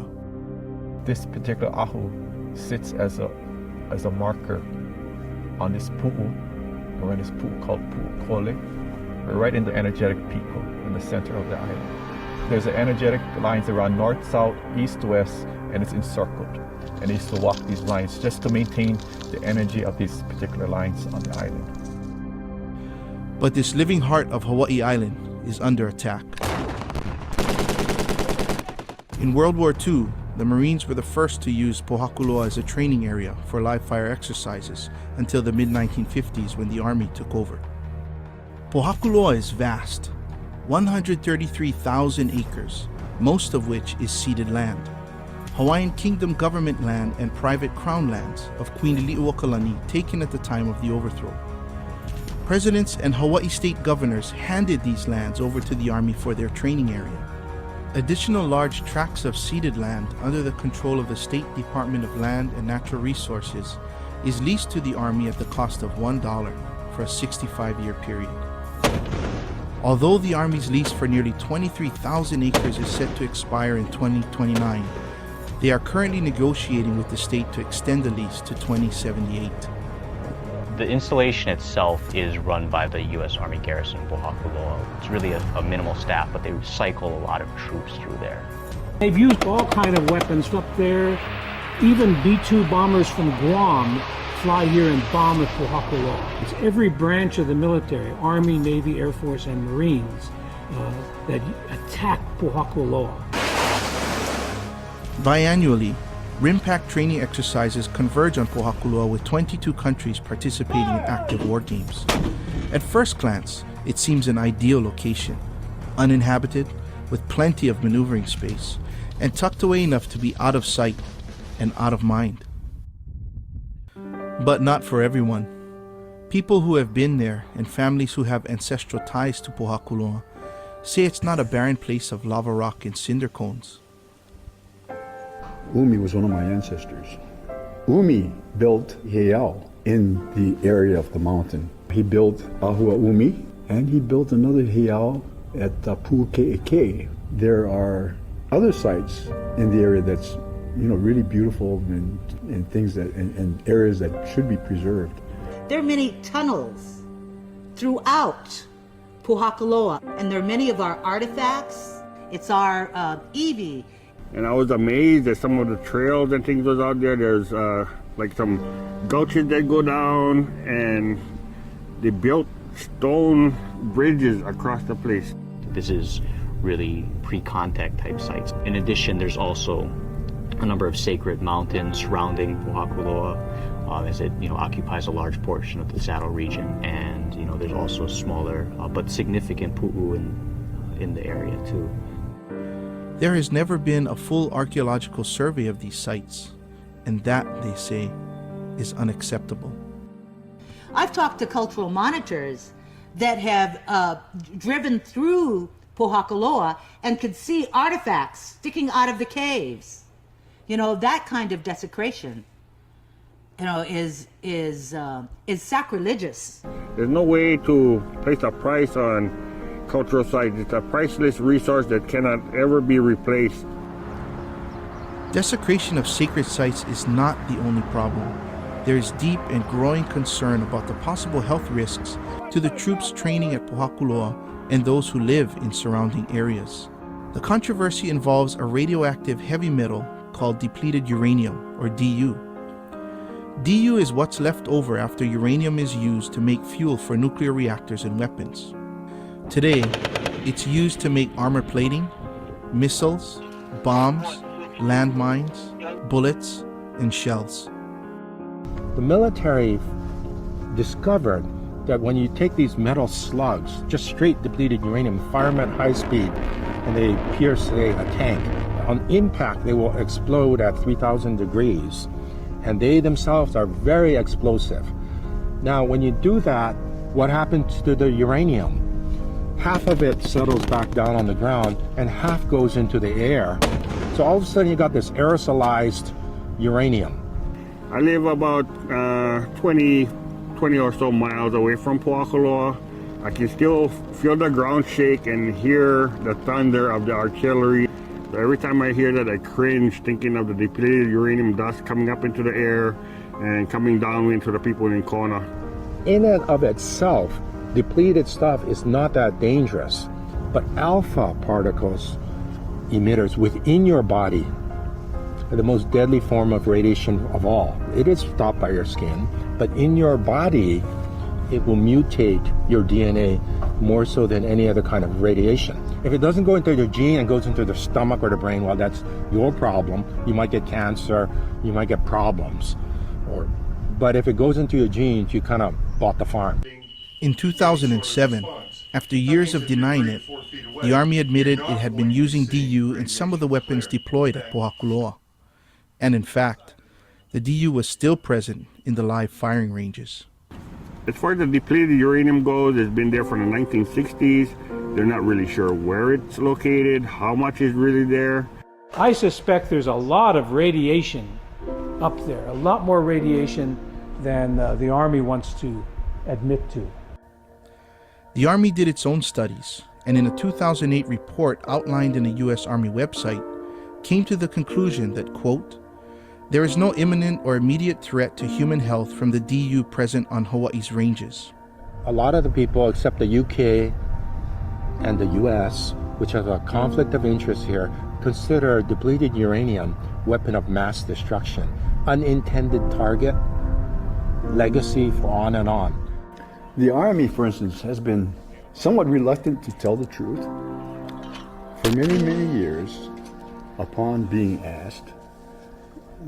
This particular ahu sits as a marker on this pu'u. We're in this pu'u called pu'u kole. We're right in the energetic piko in the center of the island. There's an energetic lines around north, south, east, west, and it's encircled. And they used to walk these lines just to maintain the energy of these particular lines on the island. But this living heart of Hawaii Island is under attack. In World War II, the Marines were the first to use Pohakuloa as a training area for live fire exercises until the mid-1950s when the Army took over. Pohakuloa is vast, 133,000 acres, most of which is ceded land. Hawaiian Kingdom government land and private crown lands of Queen Liliuokalani taken at the time of the overthrow. Presidents and Hawaii state governors handed these lands over to the Army for their training area. Additional large tracts of ceded land under the control of the State Department of Land and Natural Resources is leased to the Army at the cost of $1 for a 65-year period. Although the Army's lease for nearly 23,000 acres is set to expire in 2029, they are currently negotiating with the state to extend the lease to 2078. The installation itself is run by the U.S. Army Garrison in Pohakuloa. It's really a minimal staff, but they cycle a lot of troops through there. They've used all kind of weapons up there. Even B-2 bombers from Guam fly here and bomb at Pohakuloa. It's every branch of the military, Army, Navy, Air Force, and Marines that attack Pohakuloa. Biannually, RIMPAC training exercises converge on Pohakuloa with 22 countries participating in active war games. At first glance, it seems an ideal location, uninhabited, with plenty of maneuvering space, and tucked away enough to be out of sight and out of mind. But not for everyone. People who have been there and families who have ancestral ties to Pohakuloa say it's not a barren place of lava rock and cinder cones. Umi was one of my ancestors. Umi built heiau in the area of the mountain. He built Ahua Umi, and he built another heiau at Pu'uke'eke. There are other sites in the area that's really beautiful and things that and areas that should be preserved. There are many tunnels throughout Pohakuloa, and there are many of our artifacts. It's our iwi. And I was amazed at some of the trails and things was out there. There's like some gulches that go down, and they built stone bridges across the place. This is really pre-contact type sites. In addition, there's also a number of sacred mountains surrounding Pohakuloa, as it occupies a large portion of the Saddle region, and there's also smaller but significant pu'u in the area too. There has never been a full archaeological survey of these sites, and that, they say, is unacceptable. I've talked to cultural monitors that have driven through Pohakaloa and could see artifacts sticking out of the caves. You know, that kind of desecration, you know, is sacrilegious. There's no way to place a price on cultural sites. It's a priceless resource that cannot ever be replaced. Desecration of sacred sites is not the only problem. There is deep and growing concern about the possible health risks to the troops training at Pohakaloa and those who live in surrounding areas. The controversy involves a radioactive heavy metal called depleted uranium, or DU. DU is what's left over after uranium is used to make fuel for nuclear reactors and weapons. Today, it's used to make armor plating, missiles, bombs, landmines, bullets, and shells. The military discovered that when you take these metal slugs, just straight depleted uranium, fire them at high speed, and they pierce, say, a tank, on impact they will explode at 3,000 degrees, and they themselves are very explosive. Now, when you do that, what happens to the uranium? Half of it settles back down on the ground, and half goes into the air. So all of a sudden you got this aerosolized uranium. I live about 20 or so miles away from Pohakaloa. I can still feel the ground shake and hear the thunder of the artillery. So every time I hear that, I cringe, thinking of the depleted uranium dust coming up into the air and coming down into the people in Kona. In and of itself, depleted stuff is not that dangerous, but alpha particles, emitters within your body, are the most deadly form of radiation of all. It is stopped by your skin, but in your body, it will mutate your DNA more so than any other kind of radiation. If it doesn't go into your gene and goes into the stomach or the brain, well, that's your problem. You might get cancer, you might get problems. But if it goes into your genes, you kind of bought the farm. In 2007, after years of denying it, the Army admitted it had been using DU in some of the weapons deployed at Pohakaloa. And in fact, the DU was still present in the live firing ranges. As far as the depleted uranium goes, it's been there from the 1960s. They're not really sure where it's located, how much is really there. I suspect there's a lot of radiation up there, a lot more radiation than the Army wants to admit to. The Army did its own studies, and in a 2008 report outlined in a U.S. Army website, came to the conclusion that, quote, there is no imminent or immediate threat to human health from the DU present on Hawaii's ranges. A lot of the people, except the UK and the US, which have a conflict of interest here, consider depleted uranium weapon of mass destruction, unintended target, legacy for on and on. The Army, for instance, has been somewhat reluctant to tell the truth. For many, many years, upon being asked,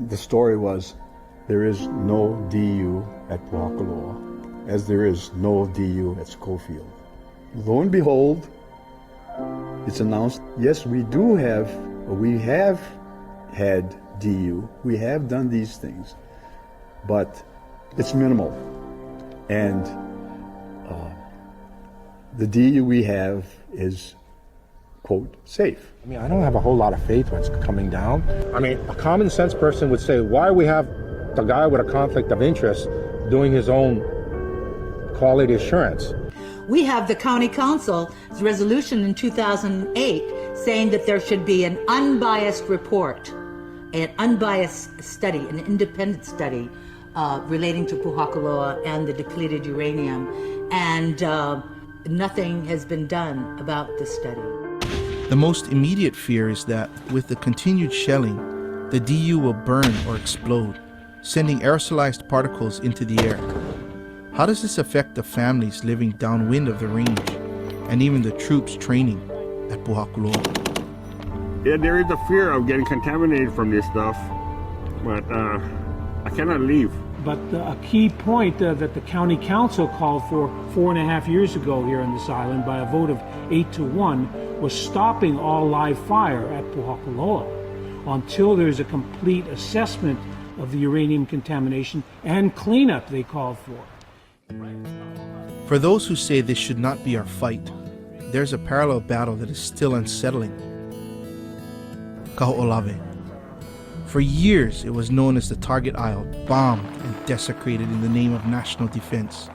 the story was there is no DU at Pohakaloa, as there is no DU at Schofield. Lo and behold, it's announced, yes, we have had DU, we have done these things, but it's minimal. And the DU we have is, quote, safe. I mean, I don't have a whole lot of faith when it's coming down. I mean, a common sense person would say, why we have the guy with a conflict of interest doing his own quality assurance? We have the county council's resolution in 2008 saying that there should be an unbiased report, an unbiased study, an independent study relating to Pohakaloa and the depleted uranium, and nothing has been done about this study. The most immediate fear is that with the continued shelling, the DU will burn or explode, sending aerosolized particles into the air. How does this affect the families living downwind of the range, and even the troops training at Pohakaloa? Yeah, there is a fear of getting contaminated from this stuff, but I cannot leave. But a key point that the county council called for 4.5 years ago here on this island by a vote of 8-1 was stopping all live fire at Pohakaloa until there's a complete assessment of the uranium contamination and cleanup they called for. For those who say this should not be our fight, there's a parallel battle that is still unsettling. Kaho'olawe. For years, it was known as the Target Isle, bombed and desecrated in the name of national defense.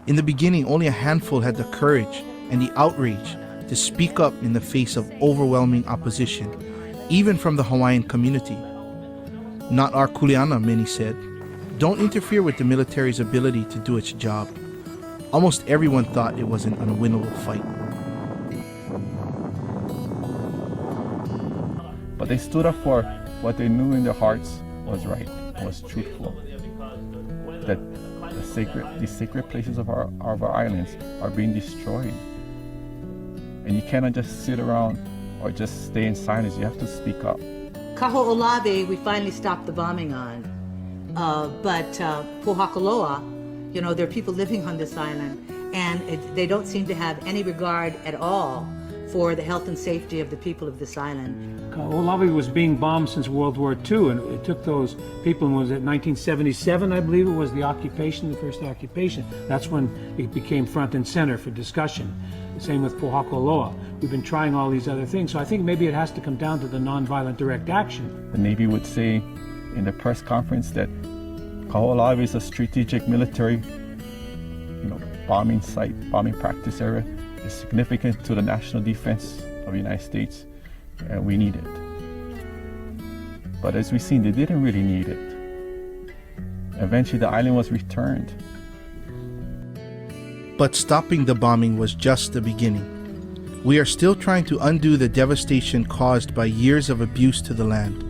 In the beginning, only a handful had the courage and the outrage to speak up in the face of overwhelming opposition, even from the Hawaiian community. Not our kuleana, many said. Don't interfere with the military's ability to do its job. Almost everyone thought it was an unwinnable fight. But they stood up for what they knew in their hearts was right, was truthful. That these sacred places of our islands are being destroyed. And you cannot just sit around or just stay in silence. You have to speak up. Kaho'olawe, we finally stopped the bombing on. But Pohakaloa, there are people living on this island, and they don't seem to have any regard at all for the health and safety of the people of this island. Kaho'olawe was being bombed since World War II, and it took those people, was it 1977, I believe it was the first occupation. That's when it became front and center for discussion. Same with Pohakaloa. We've been trying all these other things, so I think maybe it has to come down to the nonviolent direct action. The Navy would say in the press conference that Kaho'olawe is a strategic military bombing site, bombing practice area. It's significant to the national defense of the United States, and we need it. But as we've seen, they didn't really need it. Eventually, the island was returned. But stopping the bombing was just the beginning. We are still trying to undo the devastation caused by years of abuse to the land.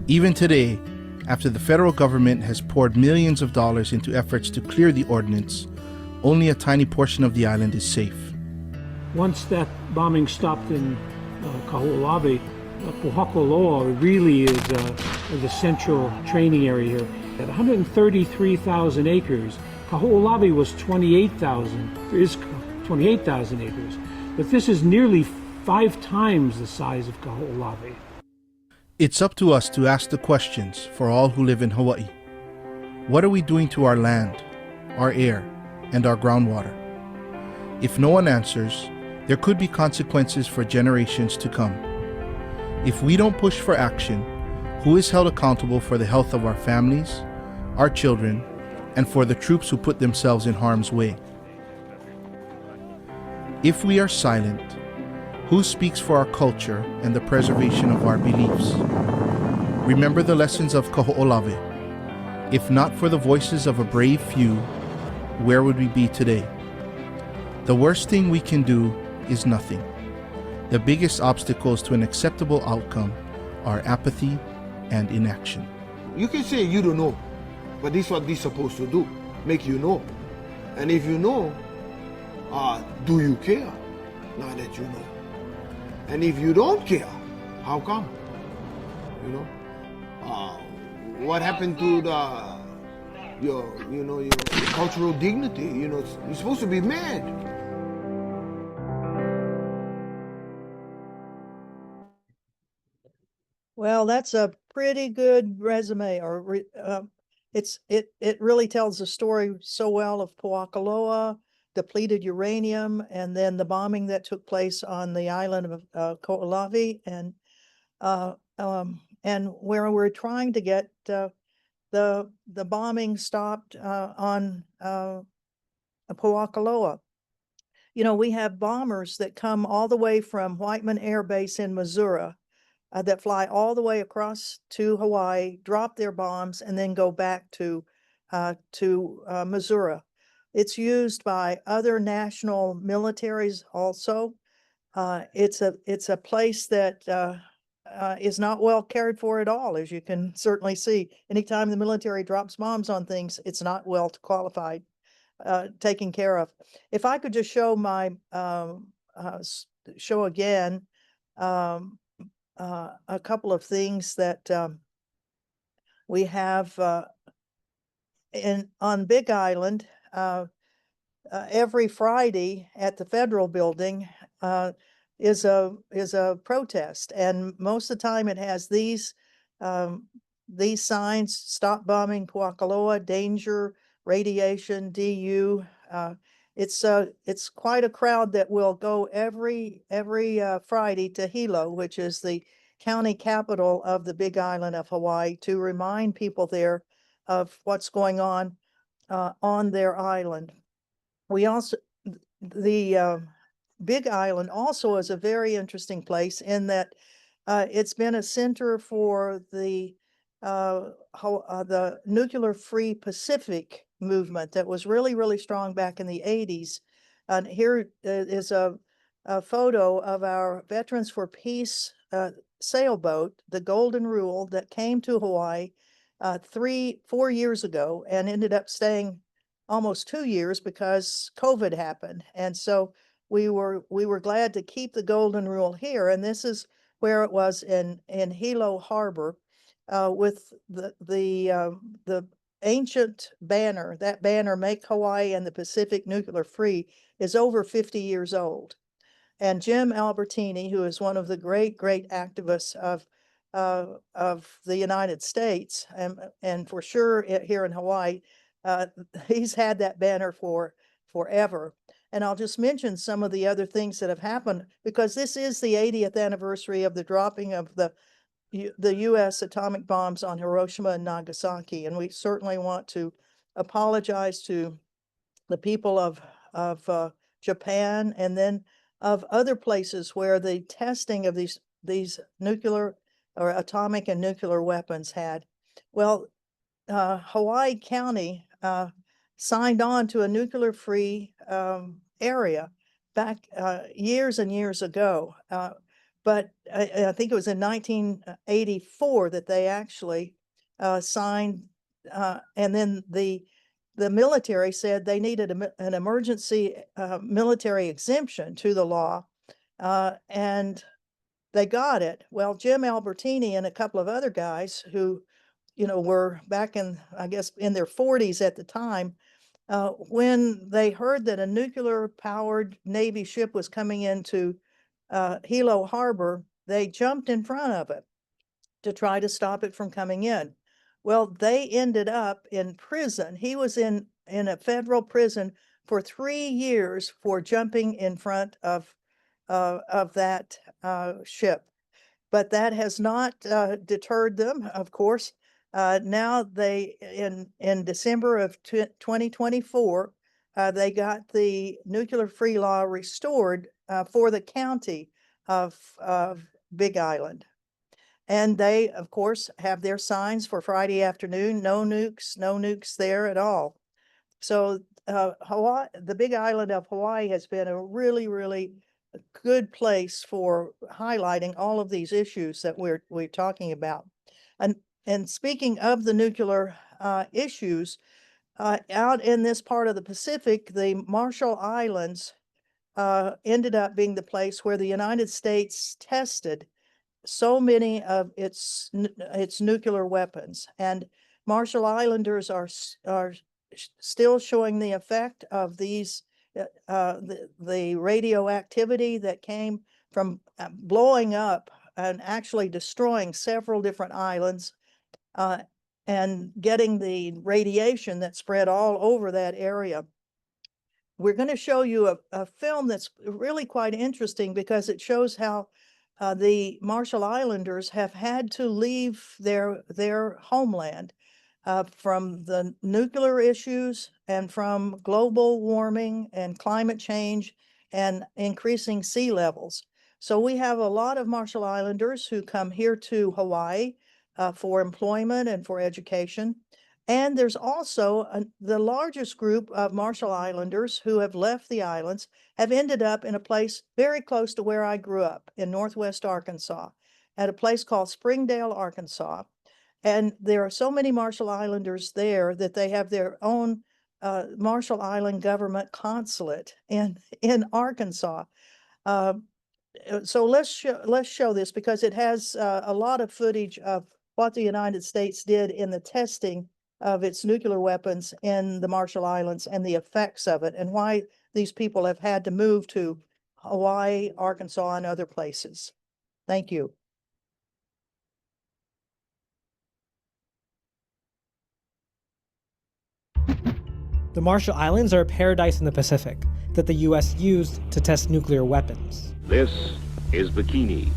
Even today, after the federal government has poured millions of dollars into efforts to clear the ordinance, only a tiny portion of the island is safe. Once that bombing stopped in Kaho'olawe, Pohakaloa really is the central training area here. At 133,000 acres, Kaho'olawe was 28,000 acres. But this is nearly 5 times the size of Kaho'olawe. It's up to us to ask the questions for all who live in Hawaii. What are we doing to our land, our air, and our groundwater? If no one answers, there could be consequences for generations to come. If we don't push for action, who is held accountable for the health of our families, our children, and for the troops who put themselves in harm's way? If we are silent, who speaks for our culture and the preservation of our beliefs? Remember the lessons of Kaho'olawe. If not for the voices of a brave few, where would we be today? The worst thing we can do is nothing. The biggest obstacles to an acceptable outcome are apathy and inaction. You can say you don't know, but this is what they're supposed to do, make you know. And if you know, do you care now that you know? And if you don't care, how come? What happened to your cultural dignity? You're supposed to be mad. Well, that's a pretty good resume, it really tells the story so well of Pohakaloa, depleted uranium, and then the bombing that took place on the island of Kaho'olawe, and where we're trying to get the bombing stopped on Pohakaloa. We have bombers that come all the way from Whiteman Air Base in Missouri, that fly all the way across to Hawaii, drop their bombs, and then go back to Missouri. It's used by other national militaries also. It's a place that is not well cared for at all, as you can certainly see. Anytime the military drops bombs on things, it's not well qualified, taken care of. If I could just show my show again, a couple of things that we have on Big Island. Every Friday at the Federal Building is a protest, and most of the time it has these signs: "Stop bombing Pohakaloa," "Danger," "Radiation," "DU." it's quite a crowd that will go every Friday to Hilo, which is the county capital of the Big Island of Hawaii, to remind people there of what's going on their island. We also, the Big Island also is a very interesting place in that it's been a center for the nuclear-free Pacific movement that was really, really strong back in the 80s. And here is a photo of our Veterans for Peace sailboat, the Golden Rule, that came to Hawaii 4 years ago and ended up staying almost 2 years because COVID happened. And so we were glad to keep the Golden Rule here. And this is where it was in Hilo Harbor with the ancient banner. That banner, "Make Hawaii and the Pacific Nuclear Free," is over 50 years old. And Jim Albertini, who is one of the great activists of the United States, and for sure here in Hawaii, he's had that banner for forever. And I'll just mention some of the other things that have happened, because this is the 80th anniversary of the dropping of the U.S. atomic bombs on Hiroshima and Nagasaki. And we certainly want to apologize to the people of Japan, and then of other places where the testing of these nuclear or atomic and nuclear weapons had. Well, Hawaii County signed on to a nuclear-free area back years and years ago. But I think it was in 1984 that they actually signed, and then the military said they needed an emergency military exemption to the law, and they got it. Well, Jim Albertini and a couple of other guys who, were back in, I guess, in their 40s at the time, when they heard that a nuclear-powered Navy ship was coming into Hilo Harbor, they jumped in front of it to try to stop it from coming in. Well, they ended up in prison. He was in a federal prison for 3 years for jumping in front of that ship. But that has not deterred them, of course. Now they, in December of 2024, they got the nuclear-free law restored for the county of Big Island. And they, of course, have their signs for Friday afternoon: no nukes there at all. So Hawaii, the Big Island of Hawaii, has been a really, really good place for highlighting all of these issues that we're talking about. And speaking of the nuclear issues, out in this part of the Pacific, the Marshall Islands ended up being the place where the United States tested so many of its nuclear weapons. And Marshall Islanders are still showing the effect of these the radioactivity that came from blowing up and actually destroying several different islands, and getting the radiation that spread all over that area. We're going to show you a film that's really quite interesting, because it shows how the Marshall Islanders have had to leave their homeland from the nuclear issues and from global warming and climate change and increasing sea levels. So we have a lot of Marshall Islanders who come here to Hawaii for employment and for education. And there's also the largest group of Marshall Islanders who have left the islands have ended up in a place very close to where I grew up in Northwest Arkansas, at a place called Springdale, Arkansas. And there are so many Marshall Islanders there that they have their own Marshall Island government consulate in Arkansas. So let's show this, because it has a lot of footage of what the United States did in the testing of its nuclear weapons in the Marshall Islands and the effects of it, and why these people have had to move to Hawaii, Arkansas, and other places. Thank you. The Marshall Islands are a paradise in the Pacific that the U.S. used to test nuclear weapons. This is Bikini.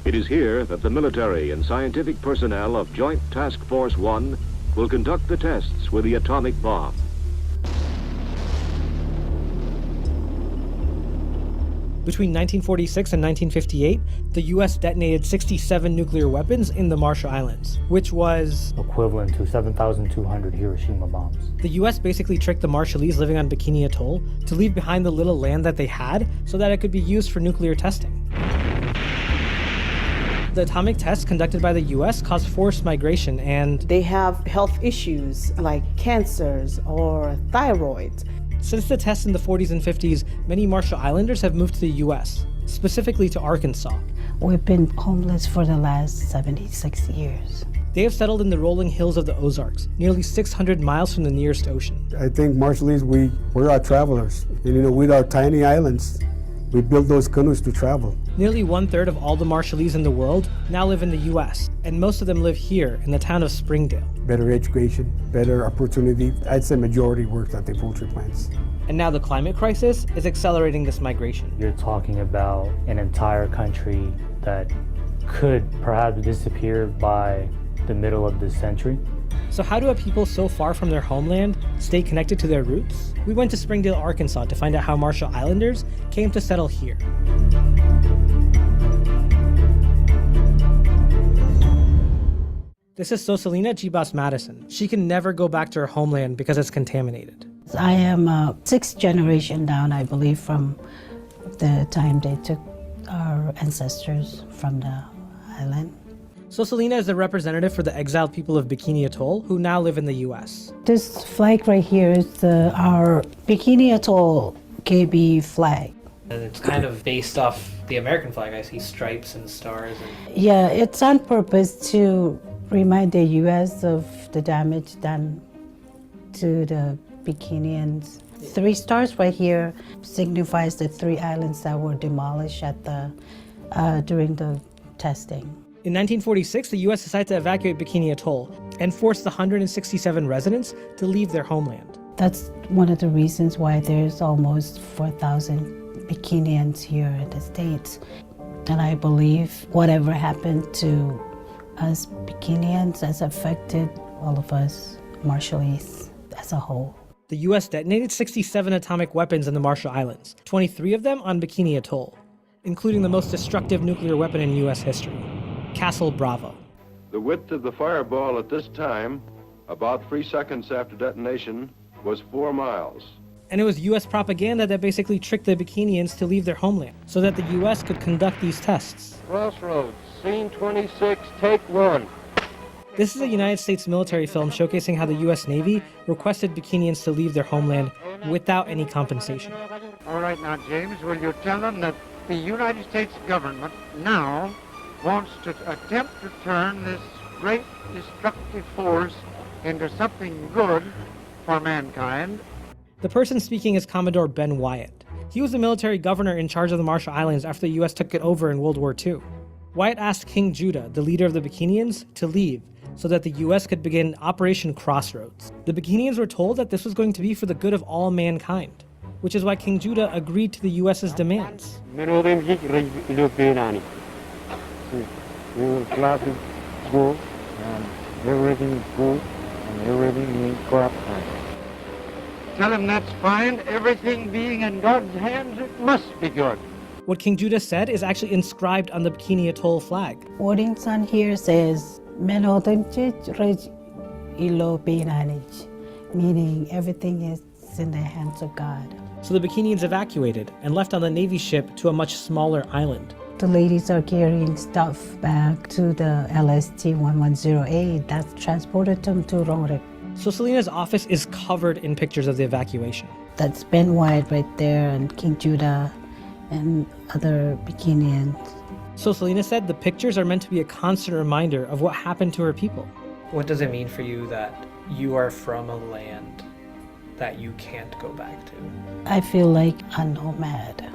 It is here that the military and scientific personnel of Joint Task Force 1 will conduct the tests with the atomic bomb. Between 1946 and 1958, the U.S. detonated 67 nuclear weapons in the Marshall Islands, which was equivalent to 7,200 Hiroshima bombs. The U.S. basically tricked the Marshallese living on Bikini Atoll to leave behind the little land that they had so that it could be used for nuclear testing. The atomic tests conducted by the U.S. caused forced migration, and they have health issues like cancers or thyroid. Since the tests in the 40s and 50s, many Marshall Islanders have moved to the U.S., specifically to Arkansas. We've been homeless for the last 76 years. They have settled in the rolling hills of the Ozarks, nearly 600 miles from the nearest ocean. I think Marshallese, we're our travelers. And with our tiny islands, we build those canoes to travel. Nearly 1/3 of all the Marshallese in the world now live in the U.S., and most of them live here in the town of Springdale. Better education, better opportunity. I'd say majority works at the poultry plants. And now the climate crisis is accelerating this migration. You're talking about an entire country that could perhaps disappear by the middle of this century. So how do a people so far from their homeland stay connected to their roots? We went to Springdale, Arkansas to find out how Marshall Islanders came to settle here. This is Sosalina Gibas Madison. She can never go back to her homeland because it's contaminated. I am sixth generation down, I believe, from the time they took our ancestors from the island. Sosalina is the representative for the exiled people of Bikini Atoll who now live in the U.S. This flag right here is our Bikini Atoll KB flag. And it's kind of based off the American flag. I see stripes and stars. Yeah, it's on purpose to remind the U.S. of the damage done to the Bikinians. 3 stars right here signifies the 3 islands that were demolished at during the testing. In 1946, the U.S. decided to evacuate Bikini Atoll and forced the 167 residents to leave their homeland. That's one of the reasons why there's almost 4,000 Bikinians here in the States. And I believe whatever happened to us Bikinians has affected all of us Marshallese as a whole. The U.S. detonated 67 atomic weapons in the Marshall Islands, 23 of them on Bikini Atoll, including the most destructive nuclear weapon in U.S. history, Castle Bravo. The width of the fireball at this time, about 3 seconds after detonation, was 4 miles. And it was U.S. propaganda that basically tricked the Bikinians to leave their homeland so that the U.S. could conduct these tests. Crossroads, scene 26, take 1. This is a United States military film showcasing how the U.S. Navy requested Bikinians to leave their homeland without any compensation. All right, now, James, will you tell them that the United States government now wants to attempt to turn this great destructive force into something good for mankind? The person speaking is Commodore Ben Wyatt. He was the military governor in charge of the Marshall Islands after the U.S. took it over in World War II. Wyatt asked King Judah, the leader of the Bikinians, to leave so that the U.S. could begin Operation Crossroads. The Bikinians were told that this was going to be for the good of all mankind, which is why King Judah agreed to the U.S.'s demands. We will gladly go, and everything is good, and everything is God's hand. Tell him that's fine. Everything being in God's hands, it must be good. What King Judah said is actually inscribed on the Bikini Atoll flag. Wordings on here says, meaning everything is in the hands of God. So the Bikinians evacuated and left on the Navy ship to a much smaller island. The ladies are carrying stuff back to the LST-1108 that's transported them to Rorek. So Selena's office is covered in pictures of the evacuation. That's Ben Wyatt right there, and King Judah, and other Bikinians. So Selena said the pictures are meant to be a constant reminder of what happened to her people. What does it mean for you that you are from a land that you can't go back to? I feel like a nomad.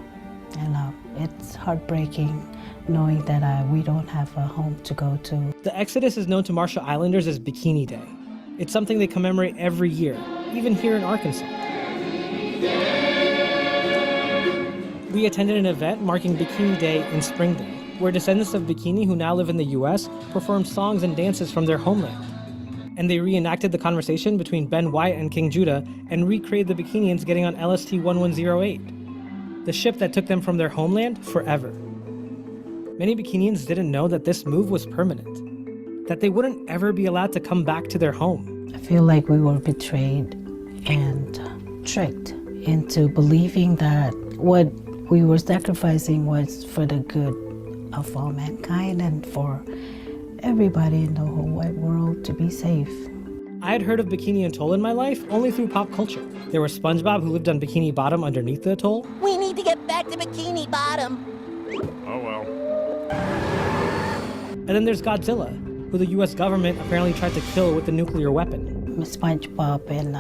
It's heartbreaking knowing that we don't have a home to go to. The Exodus is known to Marshall Islanders as Bikini Day. It's something they commemorate every year, even here in Arkansas. We attended an event marking Bikini Day in Springdale, where descendants of Bikini who now live in the US performed songs and dances from their homeland. And they reenacted the conversation between Ben Wyatt and King Judah and recreated the Bikinians getting on LST-1108, the ship that took them from their homeland forever. Many Bikinians didn't know that this move was permanent, that they wouldn't ever be allowed to come back to their home. I feel like we were betrayed and tricked into believing that what we were sacrificing was for the good of all mankind and for everybody in the whole wide world to be safe. I had heard of Bikini Atoll in my life only through pop culture. There was SpongeBob who lived on Bikini Bottom underneath the atoll. We need to get back to Bikini Bottom. Oh well. And then there's Godzilla, who the US government apparently tried to kill with a nuclear weapon. SpongeBob and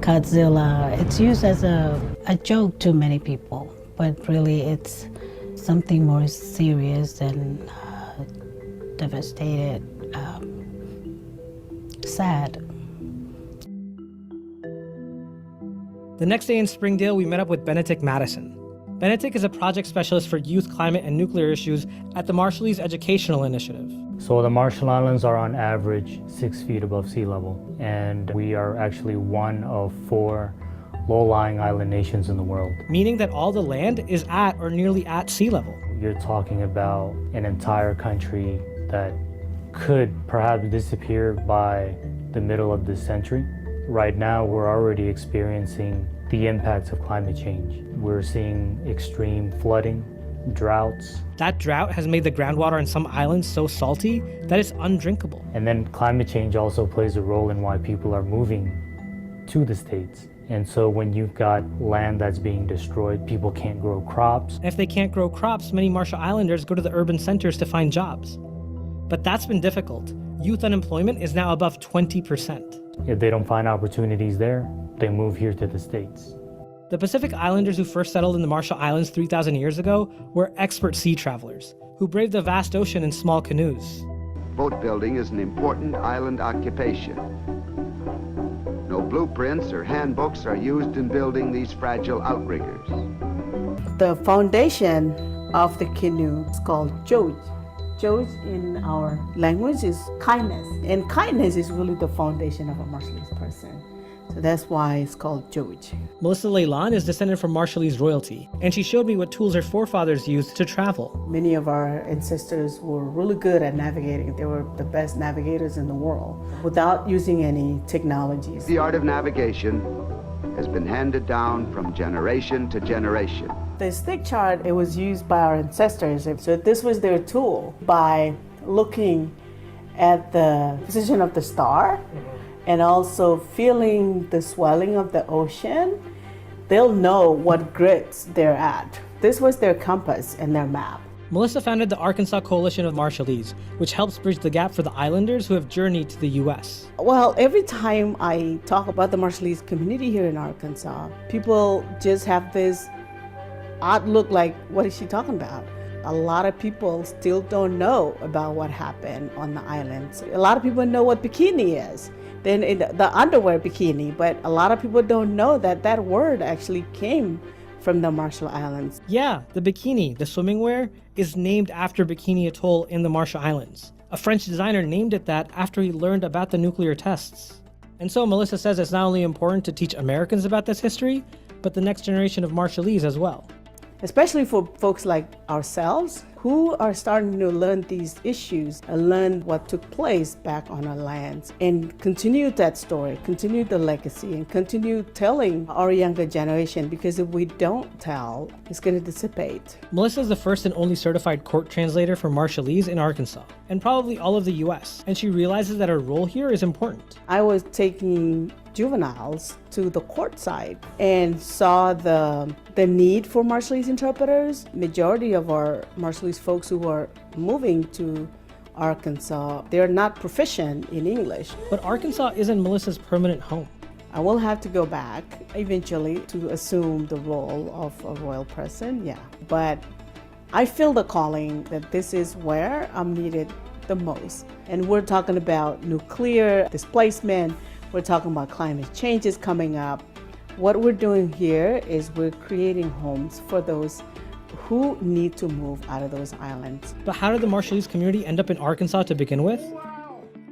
Godzilla, it's used as a joke to many people, but really it's something more serious and devastated, sad. The next day in Springdale, we met up with Benedict Madison. Benedict is a project specialist for youth, climate, and nuclear issues at the Marshallese Educational Initiative. So the Marshall Islands are on average 6 feet above sea level, and we are actually one of 4 low-lying island nations in the world. Meaning that all the land is at or nearly at sea level. You're talking about an entire country that could perhaps disappear by the middle of this century. Right now, we're already experiencing the impacts of climate change. We're seeing extreme flooding, droughts. That drought has made the groundwater on some islands so salty that it's undrinkable. And then climate change also plays a role in why people are moving to the States. And so when you've got land that's being destroyed, people can't grow crops. And if they can't grow crops, many Marshall Islanders go to the urban centers to find jobs. But that's been difficult. Youth unemployment is now above 20%. If they don't find opportunities there, they move here to the States. The Pacific Islanders who first settled in the Marshall Islands 3,000 years ago were expert sea travelers who braved the vast ocean in small canoes. Boat building is an important island occupation. No blueprints or handbooks are used in building these fragile outriggers. The foundation of the canoe is called joj. Joj in our language is kindness, and kindness is really the foundation of a Marshallese person. So that's why it's called joj. Melissa Leyland is descended from Marshallese royalty, and she showed me what tools her forefathers used to travel. Many of our ancestors were really good at navigating. They were the best navigators in the world without using any technologies. The art of navigation has been handed down from generation to generation. The stick chart, it was used by our ancestors. So this was their tool. By looking at the position of the star and also feeling the swelling of the ocean, they'll know what grids they're at. This was their compass and their map. Melissa founded the Arkansas Coalition of Marshallese, which helps bridge the gap for the islanders who have journeyed to the U.S. Well, every time I talk about the Marshallese community here in Arkansas, people just have this odd look like, what is she talking about? A lot of people still don't know about what happened on the islands. A lot of people know what bikini is. Then the underwear bikini, but a lot of people don't know that that word actually came from the Marshall Islands. Yeah, the bikini, the swimming wear, is named after Bikini Atoll in the Marshall Islands. A French designer named it that after he learned about the nuclear tests. And so Melissa says it's not only important to teach Americans about this history, but the next generation of Marshallese as well. Especially for folks like ourselves who are starting to learn these issues and learn what took place back on our lands and continue that story, continue the legacy, and continue telling our younger generation, because if we don't tell, it's going to dissipate. Melissa is the first and only certified court translator for Marshallese in Arkansas, and probably all of the U.S., and she realizes that her role here is important. I was taking juveniles to the court side and saw the need for Marshallese interpreters. Majority of our Marshallese folks who are moving to Arkansas, they're not proficient in English. But Arkansas isn't Melissa's permanent home. I will have to go back eventually to assume the role of a royal person, yeah. But I feel the calling that this is where I'm needed the most. And we're talking about nuclear displacement, We're talking about climate changes coming up. What we're doing here is we're creating homes for those who need to move out of those islands. But how did the Marshallese community end up in Arkansas to begin with?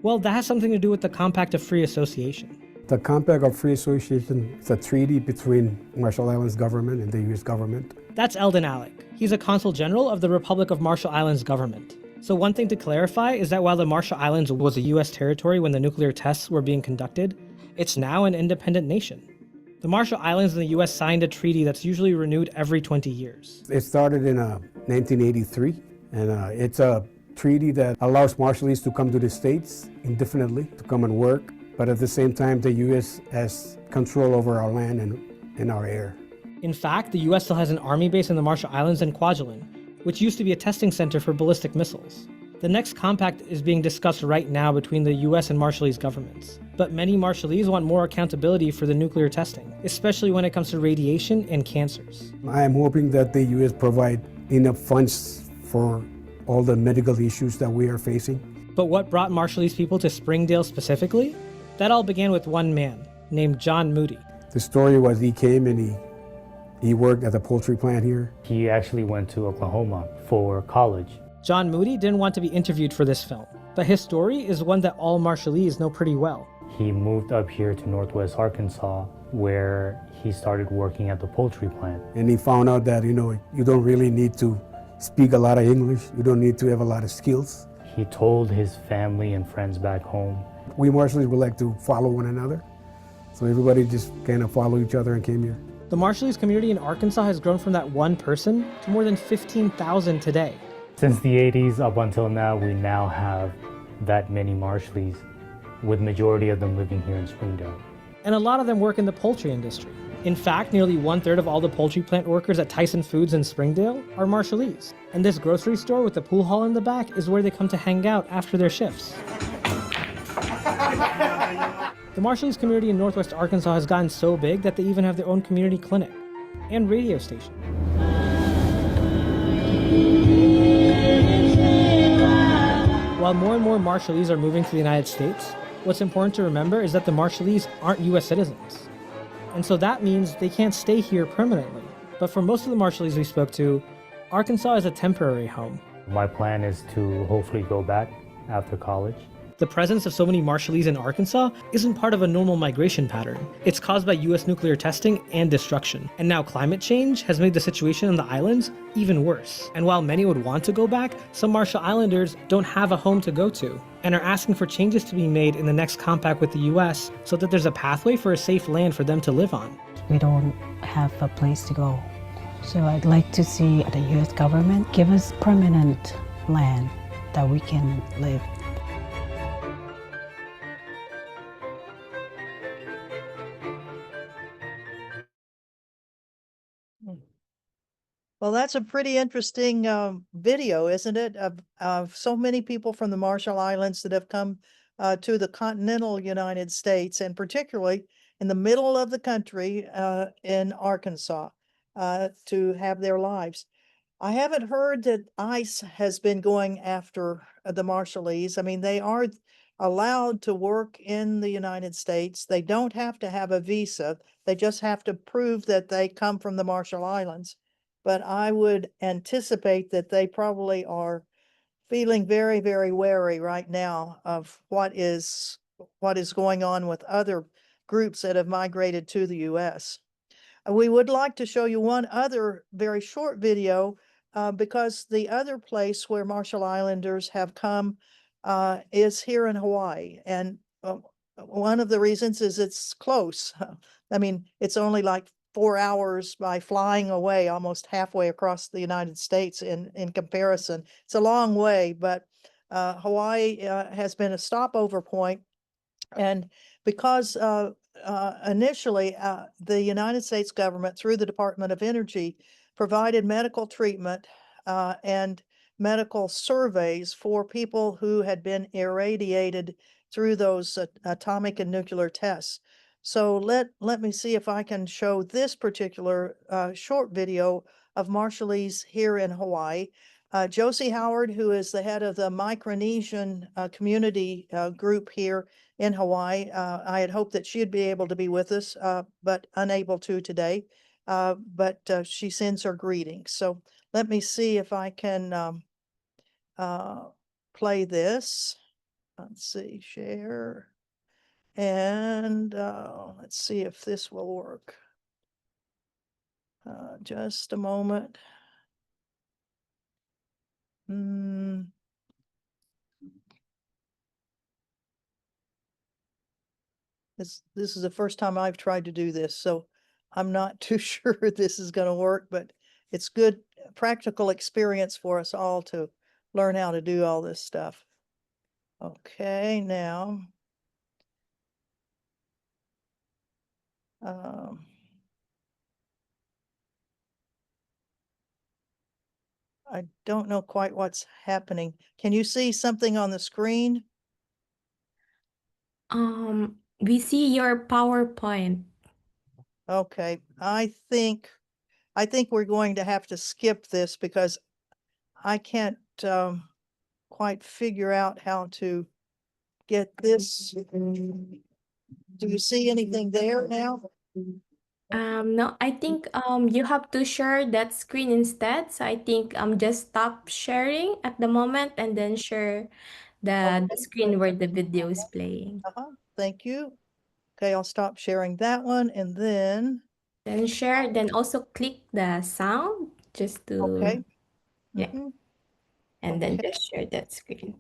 Well, that has something to do with the Compact of Free Association. The Compact of Free Association is a treaty between Marshall Islands government and the U.S. government. That's Eldon Alec. He's a consul general of the Republic of Marshall Islands government. So one thing to clarify is that while the Marshall Islands was a U.S. territory when the nuclear tests were being conducted, it's now an independent nation. The Marshall Islands and the U.S. signed a treaty that's usually renewed every 20 years. It started in 1983, and it's a treaty that allows Marshallese to come to the States indefinitely, to come and work, but at the same time, the U.S. has control over our land and our air. In fact, the U.S. still has an army base in the Marshall Islands and Kwajalein, which used to be a testing center for ballistic missiles. The next compact is being discussed right now between the U.S. and Marshallese governments. But many Marshallese want more accountability for the nuclear testing, especially when it comes to radiation and cancers. I am hoping that the U.S. provide enough funds for all the medical issues that we are facing. But what brought Marshallese people to Springdale specifically? That all began with one man, named John Moody. The story was he came and he worked at the poultry plant here. He actually went to Oklahoma for college. John Moody didn't want to be interviewed for this film, but his story is one that all Marshallese know pretty well. He moved up here to Northwest Arkansas, where he started working at the poultry plant. And he found out that, you don't really need to speak a lot of English. You don't need to have a lot of skills. He told his family and friends back home. We Marshallese would like to follow one another. So everybody just kind of followed each other and came here. The Marshallese community in Arkansas has grown from that one person to more than 15,000 today. Since the 80s up until now, we now have that many Marshallese, with majority of them living here in Springdale. And a lot of them work in the poultry industry. In fact, nearly 1/3 of all the poultry plant workers at Tyson Foods in Springdale are Marshallese. And this grocery store with the pool hall in the back is where they come to hang out after their shifts. The Marshallese community in Northwest Arkansas has gotten so big that they even have their own community clinic and radio station. While more and more Marshallese are moving to the United States, what's important to remember is that the Marshallese aren't U.S. citizens. And so that means they can't stay here permanently. But for most of the Marshallese we spoke to, Arkansas is a temporary home. My plan is to hopefully go back after college. The presence of so many Marshallese in Arkansas isn't part of a normal migration pattern. It's caused by U.S. nuclear testing and destruction. And now climate change has made the situation on the islands even worse. And while many would want to go back, some Marshall Islanders don't have a home to go to and are asking for changes to be made in the next compact with the U.S. so that there's a pathway for a safe land for them to live on. We don't have a place to go. So I'd like to see the U.S. government give us permanent land that we can live. Well, that's a pretty interesting video, isn't it? Of so many people from the Marshall Islands that have come to the continental United States, and particularly in the middle of the country in Arkansas to have their lives. I haven't heard that ICE has been going after the Marshallese. I mean, they are allowed to work in the United States. They don't have to have a visa. They just have to prove that they come from the Marshall Islands. But I would anticipate that they probably are feeling very, very wary right now of what is going on with other groups that have migrated to the U.S. We would like to show you one other very short video because the other place where Marshall Islanders have come is here in Hawaii. And one of the reasons is it's close. I mean, it's only like 4 hours by flying away, almost halfway across the United States in comparison. It's a long way, but Hawaii has been a stopover point. And because initially the United States government, through the Department of Energy, provided medical treatment and medical surveys for people who had been irradiated through those atomic and nuclear tests. So let me see if I can show this particular short video of Marshallese here in Hawaii. Josie Howard, who is the head of the Micronesian community group here in Hawaii. I had hoped that she'd be able to be with us, but unable to today. But she sends her greetings. So let me see if I can play this. Let's see, share. And let's see if this will work. Just a moment. This is the first time I've tried to do this, so I'm not too sure this is going to work, but it's good practical experience for us all to learn how to do all this stuff. Okay, now. I don't know quite what's happening. Can you see something on the screen? We see your PowerPoint. Okay, I think we're going to have to skip this because I can't quite figure out how to get this. Do you see anything there now? No, I think you have to share that screen instead. So I think just stop sharing at the moment and then share the screen where the video is playing. Thank you. Okay, I'll stop sharing that one and then share, then also click the sound just to okay. Yeah. And then just share that screen.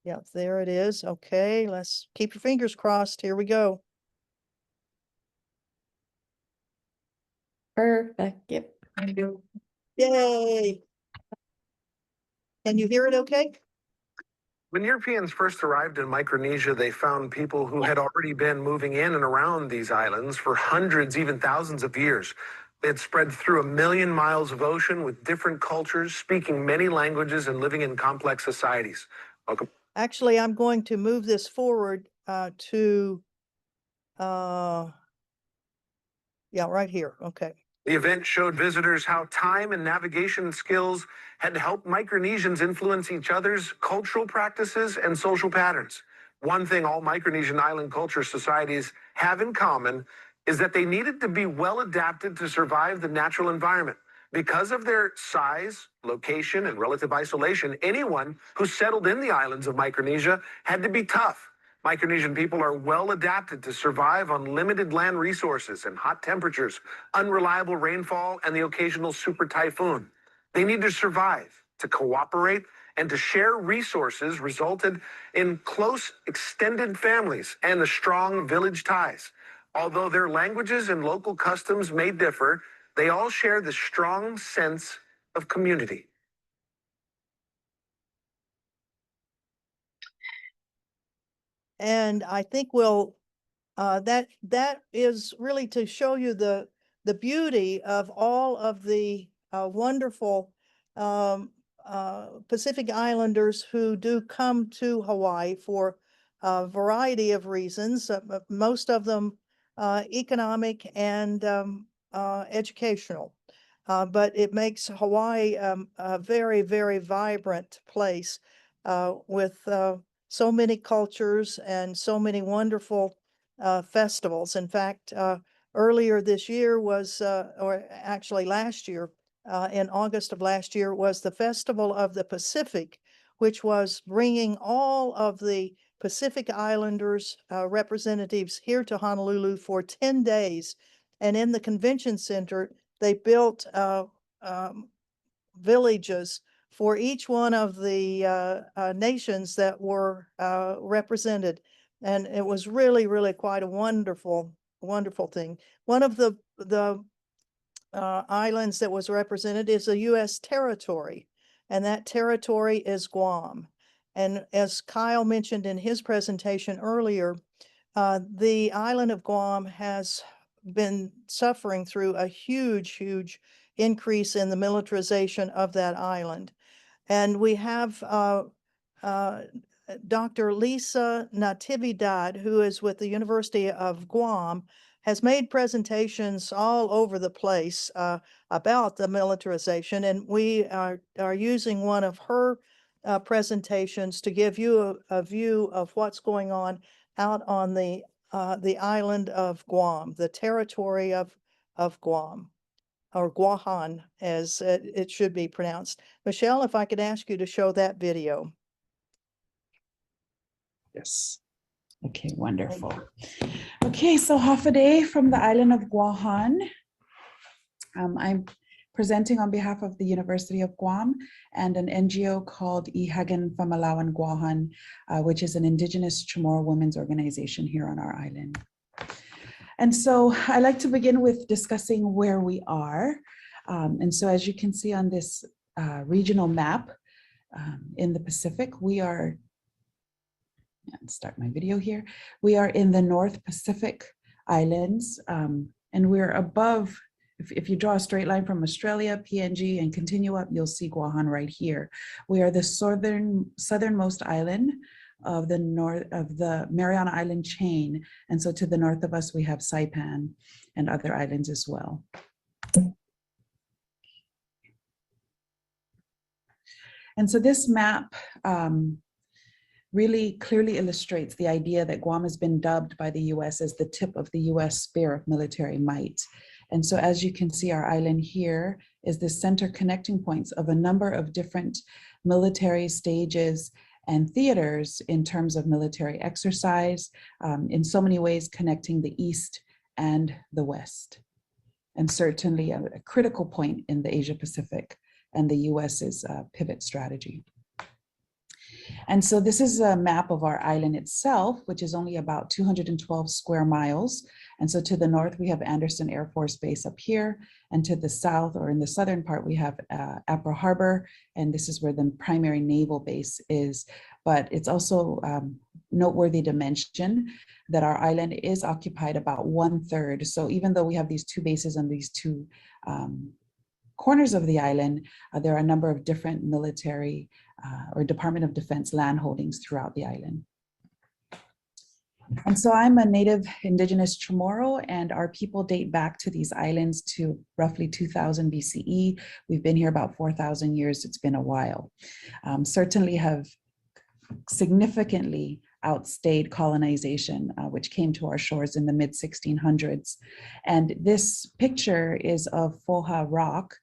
Yeah, there it is. Okay, let's keep your fingers crossed. Here we go. Perfect. Yep. Yay. Can you hear it okay? When Europeans first arrived in Micronesia, they found people who had already been moving in and around these islands for hundreds, even thousands of years. They had spread through 1 million miles of ocean with different cultures, speaking many languages and living in complex societies. Welcome. Actually, I'm going to move this forward to, yeah, right here. Okay. The event showed visitors how time and navigation skills had helped Micronesians influence each other's cultural practices and social patterns. One thing all Micronesian island culture societies have in common is that they needed to be well adapted to survive the natural environment. Because of their size, location, and relative isolation, anyone who settled in the islands of Micronesia had to be tough. Micronesian people are well adapted to survive on limited land resources and hot temperatures, unreliable rainfall, and the occasional super typhoon. They need to survive, to cooperate, and to share resources resulted in close, extended families and the strong village ties. Although their languages and local customs may differ, they all share the strong sense of community. And I think we'll that is really to show you the beauty of all of the wonderful Pacific Islanders who do come to Hawaii for a variety of reasons, most of them economic and educational. But it makes Hawaii a very, very vibrant place with so many cultures and so many wonderful festivals. In fact, earlier this year was, or actually last year, in August of last year, was the Festival of the Pacific, which was bringing all of the Pacific Islanders representatives here to Honolulu for 10 days. And in the convention center, they built villages for each one of the nations that were represented. And it was really, really quite a wonderful, wonderful thing. One of the islands that was represented is a U.S. territory, and that territory is Guam. And as Kyle mentioned in his presentation earlier, the island of Guam has been suffering through a huge, huge increase in the militarization of that island. And we have Dr. Lisa Natividad, who is with the University of Guam, has made presentations all over the place about the militarization, and we are using one of her presentations to give you a view of what's going on out on the island of Guam, the territory of Guam, or Guahan, as it should be pronounced. Michelle, if I could ask you to show that video. Yes. Okay, wonderful. Okay, so half a day from the island of Guahan. I'm presenting on behalf of the University of Guam and an NGO called Ihagan Famalawan Guahan, which is an indigenous Chamorro women's organization here on our island. And so I like to begin with discussing where we are. And so as you can see on this regional map in the Pacific, we are, let's start my video here. We are in the North Pacific Islands, and we're above, if you draw a straight line from Australia, PNG, and continue up, you'll see Guahan right here. We are the southernmost island of the Mariana Island chain. And so to the north of us, we have Saipan and other islands as well. And so this map really clearly illustrates the idea that Guam has been dubbed by the US as the tip of the US spear of military might. And so as you can see, our island here is the center connecting points of a number of different military stages and theaters in terms of military exercise, in so many ways connecting the East and the West. And certainly a critical point in the Asia Pacific and the US's pivot strategy. And so this is a map of our island itself, which is only about 212 square miles. And so to the north, we have Andersen Air Force Base up here. And to the south, or in the southern part, we have Apra Harbor. And this is where the primary naval base is. But it's also noteworthy to mention that our island is occupied about 1/3. So even though we have these two bases on these two corners of the island, there are a number of different military or Department of Defense land holdings throughout the island. And so I'm a native indigenous Chamorro, and our people date back to these islands to roughly 2000 BCE. We've been here about 4,000 years. It's been a while. Certainly have significantly outstayed colonization, which came to our shores in the mid-1600s. And this picture is of Foha Rock,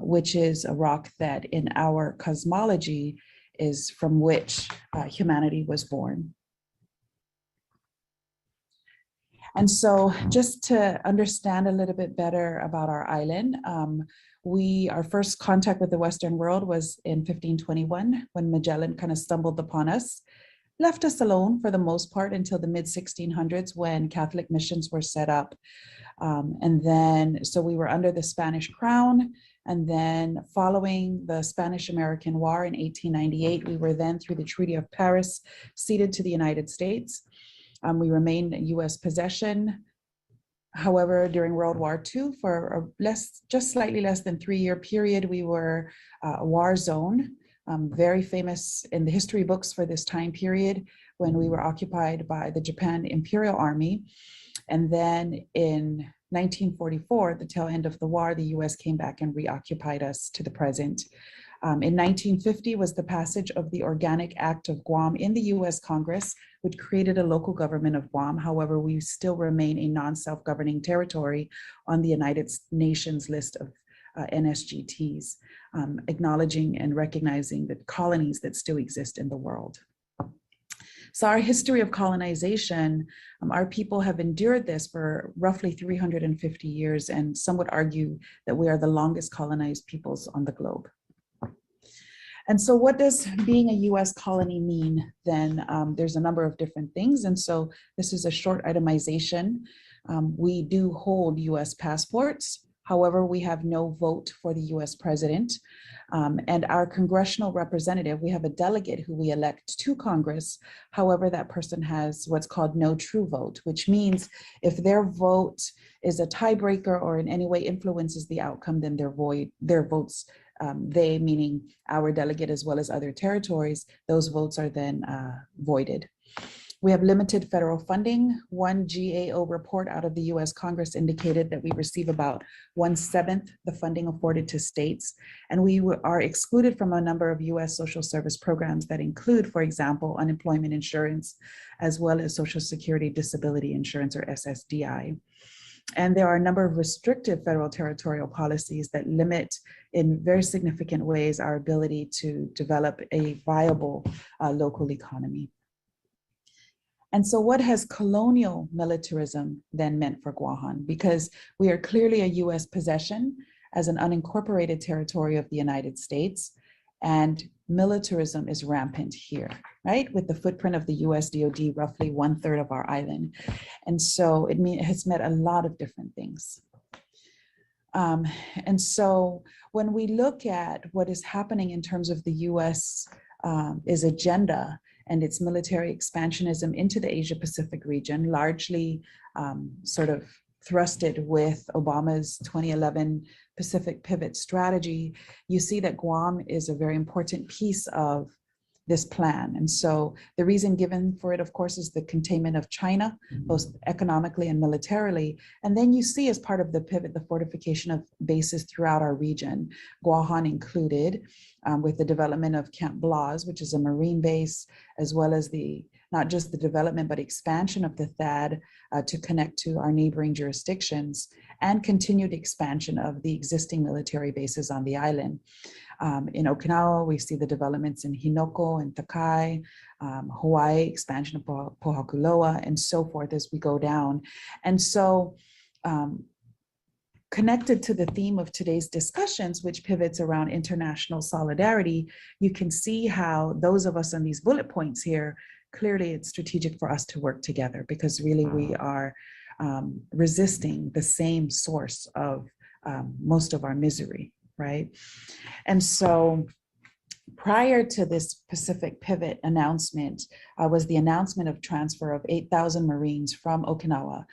which is a rock that in our cosmology is from which humanity was born. And so just to understand a little bit better about our island, our first contact with the Western world was in 1521 when Magellan kind of stumbled upon us, left us alone for the most part until the mid-1600s when Catholic missions were set up. And then, so we were under the Spanish crown. And then following the Spanish-American War in 1898, we were then through the Treaty of Paris ceded to the United States. We remained in US possession. However, during World War II, for just slightly less than 3-year period, we were a war zone, very famous in the history books for this time period when we were occupied by the Japan Imperial Army. And then in 1944, the tail end of the war, the US came back and reoccupied us to the present. In 1950 was the passage of the Organic Act of Guam in the US Congress, which created a local government of Guam. However, we still remain a non-self-governing territory on the United Nations list of NSGTs, acknowledging and recognizing the colonies that still exist in the world. So our history of colonization, our people have endured this for roughly 350 years, and some would argue that we are the longest colonized peoples on the globe. And so what does being a US colony mean then? There's a number of different things. And so this is a short itemization. We do hold US passports. However, we have no vote for the US president. And our congressional representative, we have a delegate who we elect to Congress. However, that person has what's called no true vote, which means if their vote is a tiebreaker or in any way influences the outcome, then their votes they meaning our delegate as well as other territories, those votes are then voided. We have limited federal funding. One GAO report out of the US Congress indicated that we receive about 1/7 the funding afforded to states. And we are excluded from a number of US social service programs that include, for example, unemployment insurance, as well as Social Security Disability Insurance, or SSDI. And there are a number of restrictive federal territorial policies that limit in very significant ways our ability to develop a viable local economy. And so what has colonial militarism then meant for Guahan? Because we are clearly a US possession as an unincorporated territory of the United States, and militarism is rampant here, right? With the footprint of the US DoD, roughly 1/3 of our island. And so it has meant a lot of different things. And so when we look at what is happening in terms of the US is agenda and its military expansionism into the Asia Pacific region, largely sort of thrusted with Obama's 2011 Pacific Pivot strategy, you see that Guam is a very important piece of this plan. And so the reason given for it, of course, is the containment of China, both economically and militarily. And then you see as part of the pivot, the fortification of bases throughout our region, Guahan included, with the development of Camp Blas, which is a Marine base, as well as not just the development, but expansion of the THAAD to connect to our neighboring jurisdictions, and continued expansion of the existing military bases on the island. In Okinawa, we see the developments in Hinoko and Takai, Hawaii, expansion of Pohakuloa, and so forth as we go down. And so connected to the theme of today's discussions, which pivots around international solidarity, you can see how those of us on these bullet points here, clearly it's strategic for us to work together, because really we are resisting the same source of most of our misery, right? And so prior to this Pacific Pivot announcement was the announcement of transfer of 8,000 Marines from Okinawa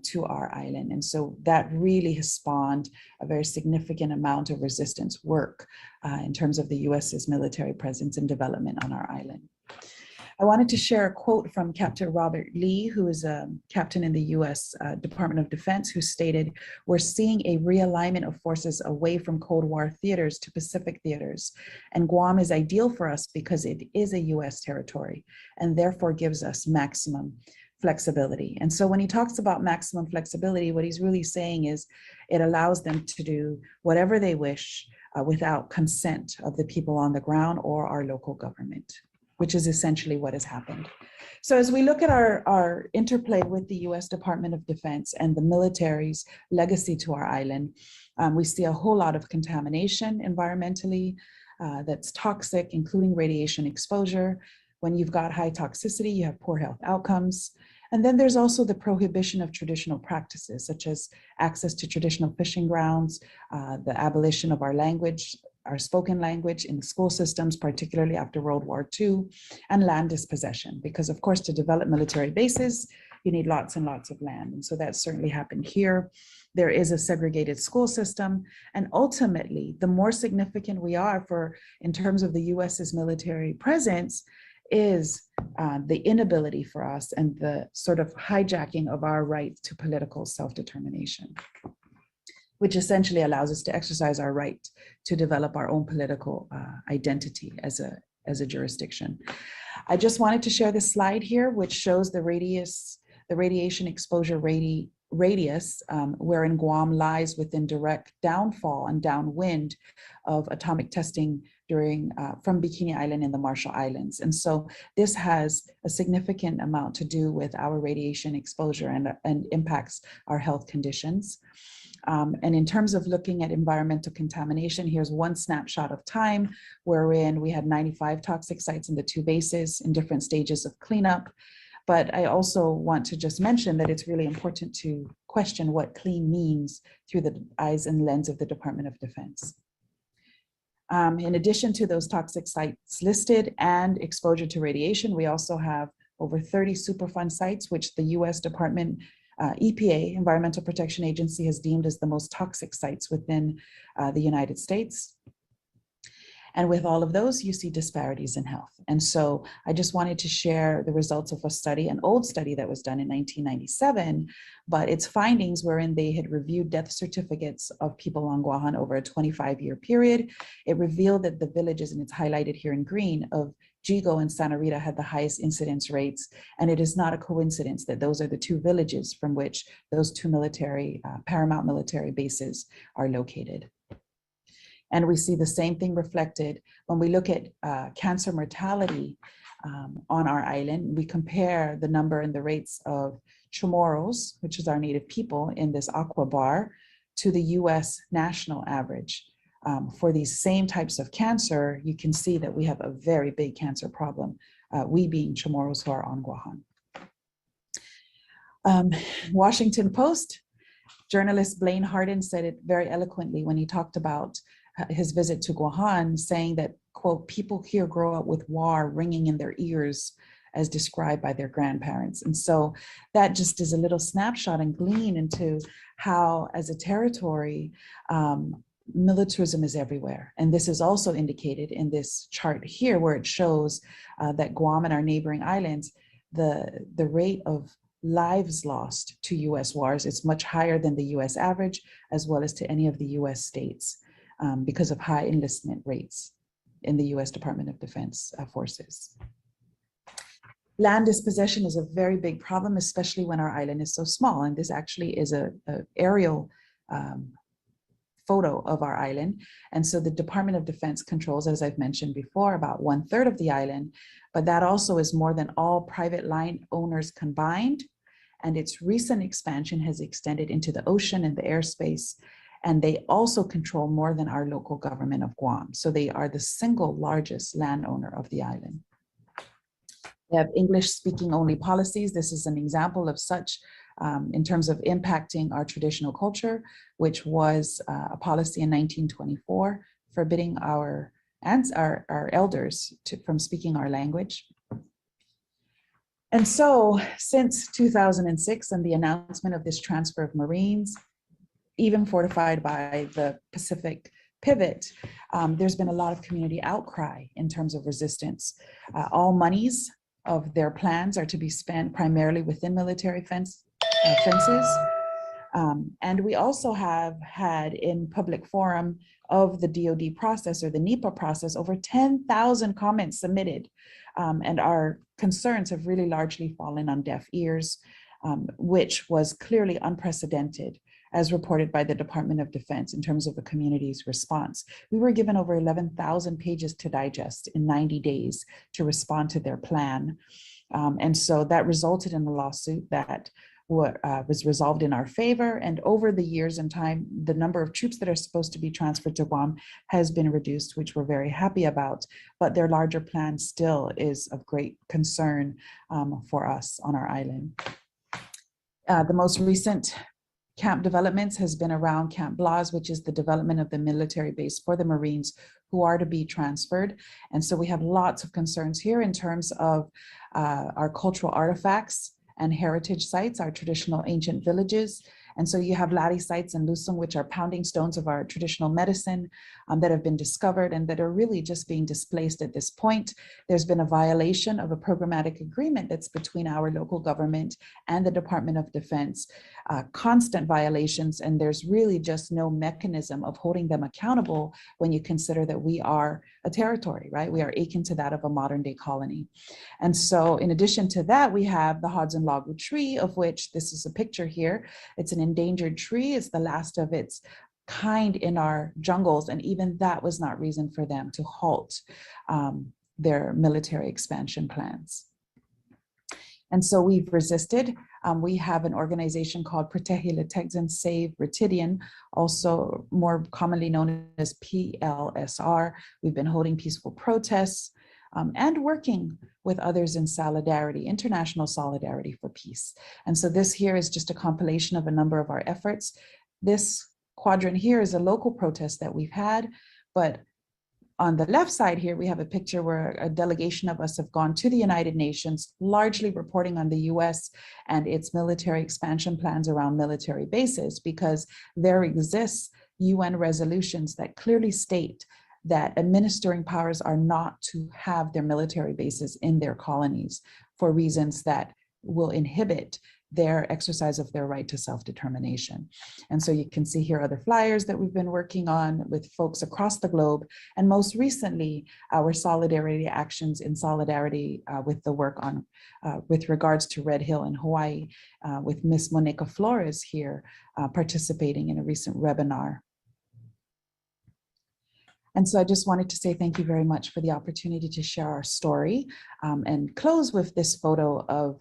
to our island. And so that really has spawned a very significant amount of resistance work in terms of the US's military presence and development on our island. I wanted to share a quote from Captain Robert Lee, who is a captain in the US Department of Defense, who stated, "We're seeing a realignment of forces away from Cold War theaters to Pacific theaters. And Guam is ideal for us because it is a US territory and therefore gives us maximum flexibility." And so when he talks about maximum flexibility, what he's really saying is it allows them to do whatever they wish without consent of the people on the ground or our local government, which is essentially what has happened. So as we look at our interplay with the US Department of Defense and the military's legacy to our island, we see a whole lot of contamination environmentally that's toxic, including radiation exposure. When you've got high toxicity, you have poor health outcomes. And then there's also the prohibition of traditional practices, such as access to traditional fishing grounds, the abolition of our language, our spoken language in the school systems, particularly after World War II, and land dispossession, because of course, to develop military bases, you need lots and lots of land. And so that certainly happened here. There is a segregated school system. And ultimately, the more significant we are in terms of the US's military presence, is the inability for us and the sort of hijacking of our right to political self-determination, which essentially allows us to exercise our right to develop our own political identity as a jurisdiction. I just wanted to share this slide here, which shows the radiation exposure radius, wherein Guam lies within direct downfall and downwind of atomic testing from Bikini Island and the Marshall Islands. And so this has a significant amount to do with our radiation exposure and impacts our health conditions. And in terms of looking at environmental contamination, here's one snapshot of time wherein we had 95 toxic sites in the 2 bases in different stages of cleanup. But I also want to just mention that it's really important to question what clean means through the eyes and lens of the Department of Defense. In addition to those toxic sites listed and exposure to radiation, we also have over 30 Superfund sites, which the US Department EPA, Environmental Protection Agency, has deemed as the most toxic sites within the United States. And with all of those, you see disparities in health. And so I just wanted to share the results of a study, an old study that was done in 1997, but its findings wherein they had reviewed death certificates of people on Guahan over a 25-year period. It revealed that the villages, and it's highlighted here in green, of Jigo and Santa Rita had the highest incidence rates. And it is not a coincidence that those are the two villages from which those two military, paramount military bases are located. And we see the same thing reflected when we look at cancer mortality on our island. We compare the number and the rates of Chamorros, which is our native people in this aqua bar, to the US national average. For these same types of cancer, you can see that we have a very big cancer problem, we being Chamorros who are on Guahan. Washington Post, journalist Blaine Hardin said it very eloquently when he talked about his visit to Guahan, saying that, quote, people here grow up with war ringing in their ears as described by their grandparents. And so that just is a little snapshot and glean into how, as a territory, militarism is everywhere. And this is also indicated in this chart here, where it shows that Guam and our neighboring islands, the rate of lives lost to US wars is much higher than the US average, as well as to any of the US states, because of high enlistment rates in the US Department of Defense forces. Land dispossession is a very big problem, especially when our island is so small. And this actually is an aerial photo of our island. And so the Department of Defense controls, as I've mentioned before, about 1/3 of the island, but that also is more than all private line owners combined. And its recent expansion has extended into the ocean and the airspace. And they also control more than our local government of Guam. So they are the single largest landowner of the island. They have English speaking only policies. This is an example of such in terms of impacting our traditional culture, which was a policy in 1924, forbidding our elders from speaking our language. And so since 2006 and the announcement of this transfer of Marines, even fortified by the Pacific pivot, there's been a lot of community outcry in terms of resistance. All monies of their plans are to be spent primarily within military fences. And we also have had in public forum of the DoD process, or the NEPA process, over 10,000 comments submitted. And our concerns have really largely fallen on deaf ears, which was clearly unprecedented, as reported by the Department of Defense in terms of the community's response. We were given over 11,000 pages to digest in 90 days to respond to their plan. And so that resulted in a lawsuit that was resolved in our favor. And over the years and time, the number of troops that are supposed to be transferred to Guam has been reduced, which we're very happy about. But their larger plan still is of great concern for us on our island. The most recent camp developments has been around Camp Blas, which is the development of the military base for the Marines who are to be transferred. And so we have lots of concerns here in terms of our cultural artifacts and heritage sites, our traditional ancient villages. And so you have Lari sites in Lusung, which are pounding stones of our traditional medicine that have been discovered and that are really just being displaced at this point. There's been a violation of a programmatic agreement that's between our local government and the Department of Defense, constant violations, and there's really just no mechanism of holding them accountable when you consider that we are a territory, right? We are akin to that of a modern day colony. And so in addition to that, we have the Hodson Lagu tree, of which this is a picture here. It's an endangered tree. It's the last of its kind in our jungles. And even that was not reason for them to halt their military expansion plans. And so we've resisted. We have an organization called Protehe Litegzan Save Retidian, also more commonly known as PLSR. We've been holding peaceful protests and working with others in solidarity, international solidarity for peace. And so this here is just a compilation of a number of our efforts. This quadrant here is a local protest that we've had, but on the left side here, we have a picture where a delegation of us have gone to the United Nations, largely reporting on the US and its military expansion plans around military bases, because there exists UN resolutions that clearly state that administering powers are not to have their military bases in their colonies for reasons that will inhibit their exercise of their right to self-determination. And so you can see here other flyers that we've been working on with folks across the globe, and most recently, our solidarity actions in solidarity with the work on, with regards to Red Hill in Hawaii, with Miss Monica Flores here participating in a recent webinar. And so I just wanted to say thank you very much for the opportunity to share our story and close with this photo of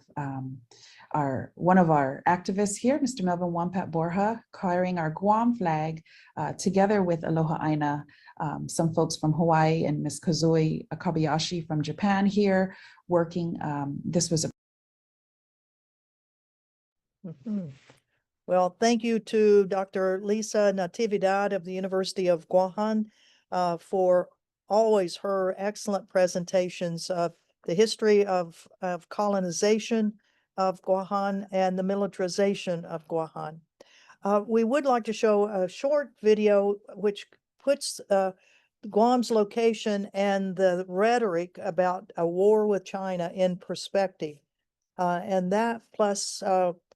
one of our activists here, Mr. Melvin Wampat Borja, carrying our Guam flag together with Aloha Aina, some folks from Hawaii, and Ms. Kazui Akabayashi from Japan here working. This was a Well, thank you to Dr. Lisa Natividad of the University of Guahan for always her excellent presentations of the history of colonization of Guahan and the militarization of Guahan. We would like to show a short video which puts Guam's location and the rhetoric about a war with China in perspective. And that plus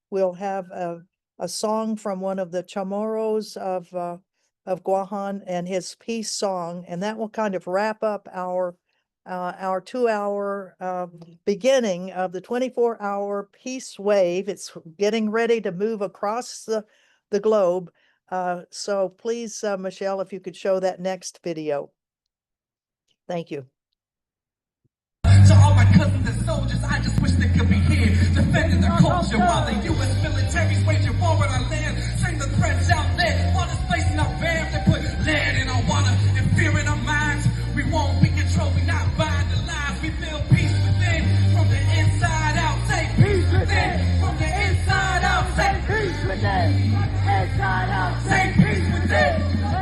we'll have a song from one of the Chamorros of Guahan and his peace song, and that will kind of wrap up our 2-hour beginning of the 24-hour peace wave. It's getting ready to move across the globe. So please, Michelle, if you could show that next video. Thank you. To all my cousins and soldiers, I just wish they could be here, defending their culture while the U.S. military's waging war on our land. Sing the threats out there, while displacing our fam. They put lead in our water and fear in our minds. We won't be controlled, we not bind the lies. We feel peace within, from the inside out. Say peace within, from the inside out. Say peace within, inside out. Say peace within,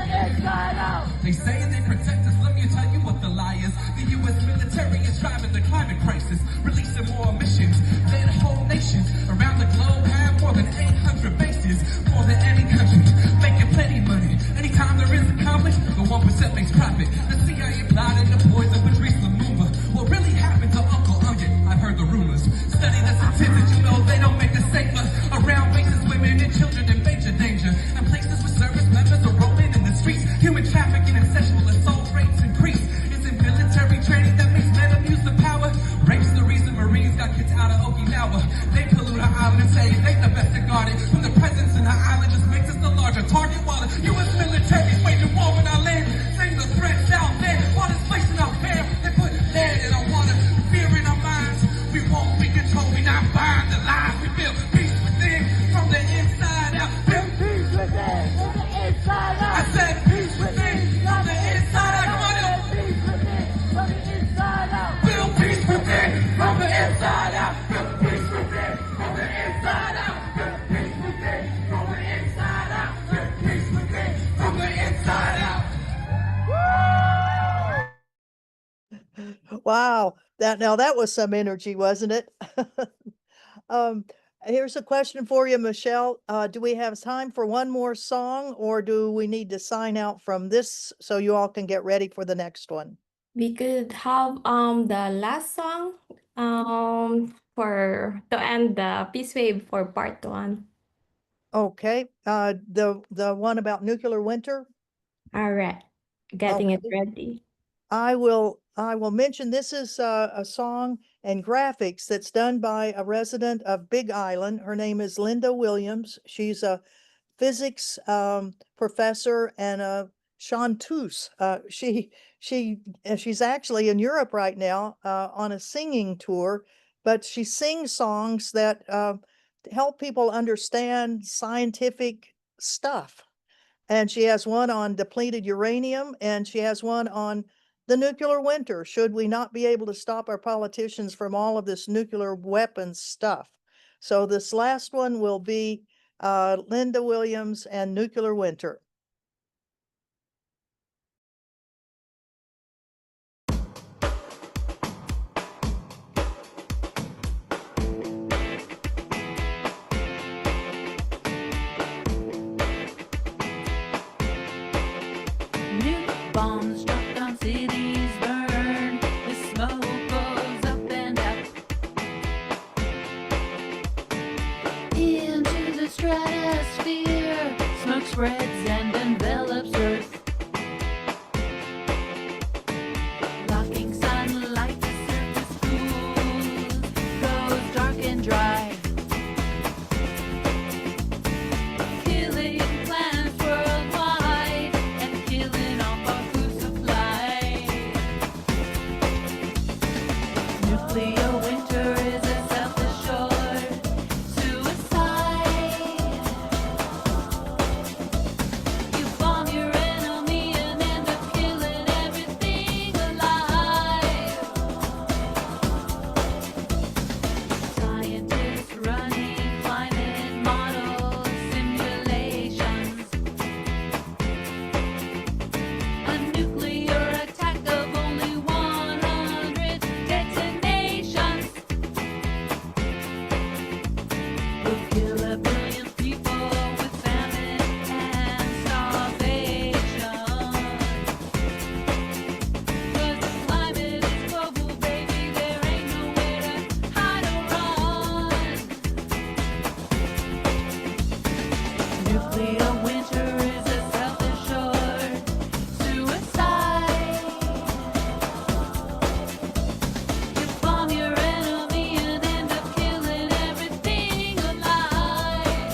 inside out. They say they protect us, let me tell you what the lie is. The U.S. military is driving the climate crisis, releasing more emissions than whole nations around the globe have more than 800 bases, more than any country, making plenty money. Anytime there is a conflict, the 1% makes profit. The CIA plotted the poison Patrice Lumumba. What really happened to Uncle Onion? I've heard the rumors. Study the statistics, you know they don't make us safer. Around bases, women and children in major danger, and places where service members are rolling in the streets. Human trafficking and sexual assault rates increase. It's in military training that makes men abuse the power. Rape's the reason Marines got kicked out of Okinawa. They pollute our island and say they the best to guard it. From the presence in our island just makes us the larger target. While the U.S. military is waging war on our land. Sing the threats out there while displacing our fam. They put lead in our water, fear in our minds. We won't be controlled, we not bind the lies. We feel peace within, from the inside out. Feel peace within, from the inside out. I said peace within, from the inside out. Come on up. Peace within, from the inside out. Feel peace within, from the inside out. Feel peace within, from the inside out. Feel peace within, from the inside out. Feel peace within, from the inside out. Wow, that was some energy, wasn't it? Here's a question for you, Michelle. Do we have time for one more song, or do we need to sign out from this so you all can get ready for the next one? We could have the last song for to end the peace wave for part 1. Okay. The one about nuclear winter? All right. Getting it Okay. ready. I will mention this is a song and graphics that's done by a resident of Big Island. Her name is Linda Williams. She's a physics professor and a chanteuse. She's actually in Europe right now on a singing tour, but she sings songs that help people understand scientific stuff. And she has one on depleted uranium, and she has one on the nuclear winter. Should we not be able to stop our politicians from all of this nuclear weapons stuff? So this last one will be Linda Williams and Nuclear Winter. Nuke bombs dropped cities burn, the smoke goes up and up into the stratosphere. Smoke spreads and envelops Earth, blocking sunlight. The surface cools, goes dark and dry, killing plants worldwide and killing off our food supply. Nuclear winter is a self-assured suicide. You bomb your enemy and end up killing everything alive. Scientists running climate model simulations. A nuclear attack of only 100 detonations will kill a billion people with famine and starvation. 'Cause the climate is global, baby, there ain't nowhere to hide or run. Nuclear winter is a self-assured suicide. You bomb your enemy and end up killing everything alive.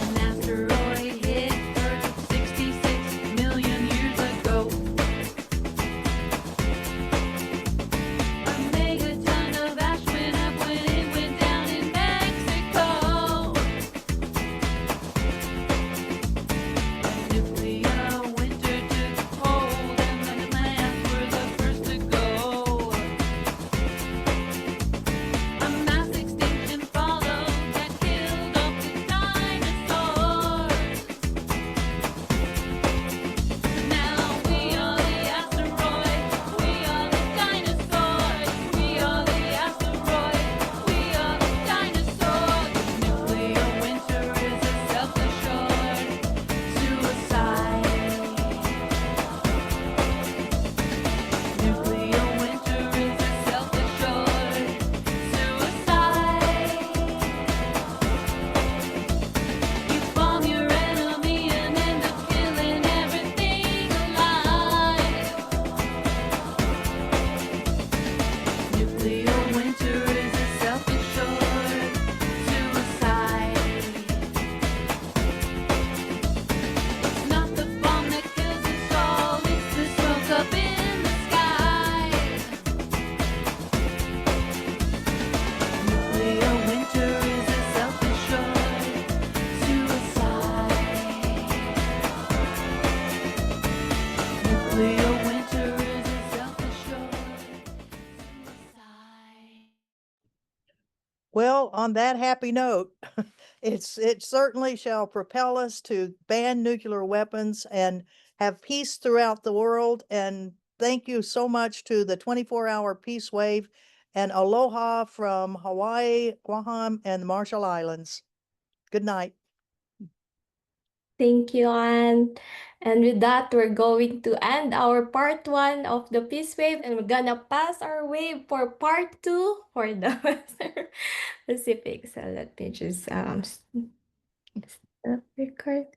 An asteroid hit Earth 66 million years ago. A megaton of ash went up when it went down in Mexico. A nuclear winter took hold and the plants were the first to go. A mass extinction followed that killed off the dinosaurs. Now we are the asteroid, we are the dinosaurs. We are the asteroid, we are the dinosaurs. Nuclear winter is a self-assured suicide. Nuclear winter is a self-assured suicide. You bomb your enemy and end up killing everything alive. Nuclear winter is a self-assured suicide. It's not the bomb that kills us all, it's the smoke up in the sky. Nuclear winter is a self-assured suicide. Nuclear winter is a self-assured suicide. Well, on that happy note, it certainly shall propel us to ban nuclear weapons and have peace throughout the world. And thank you so much to the 24-hour peace wave, and aloha from Hawaii, Guam, and the Marshall Islands. Good night. Thank you, Anne. And with that, we're going to end our part 1 of the Peace Wave, and we're gonna pass our wave for part 2 for the Western Pacific. So let me just stop record.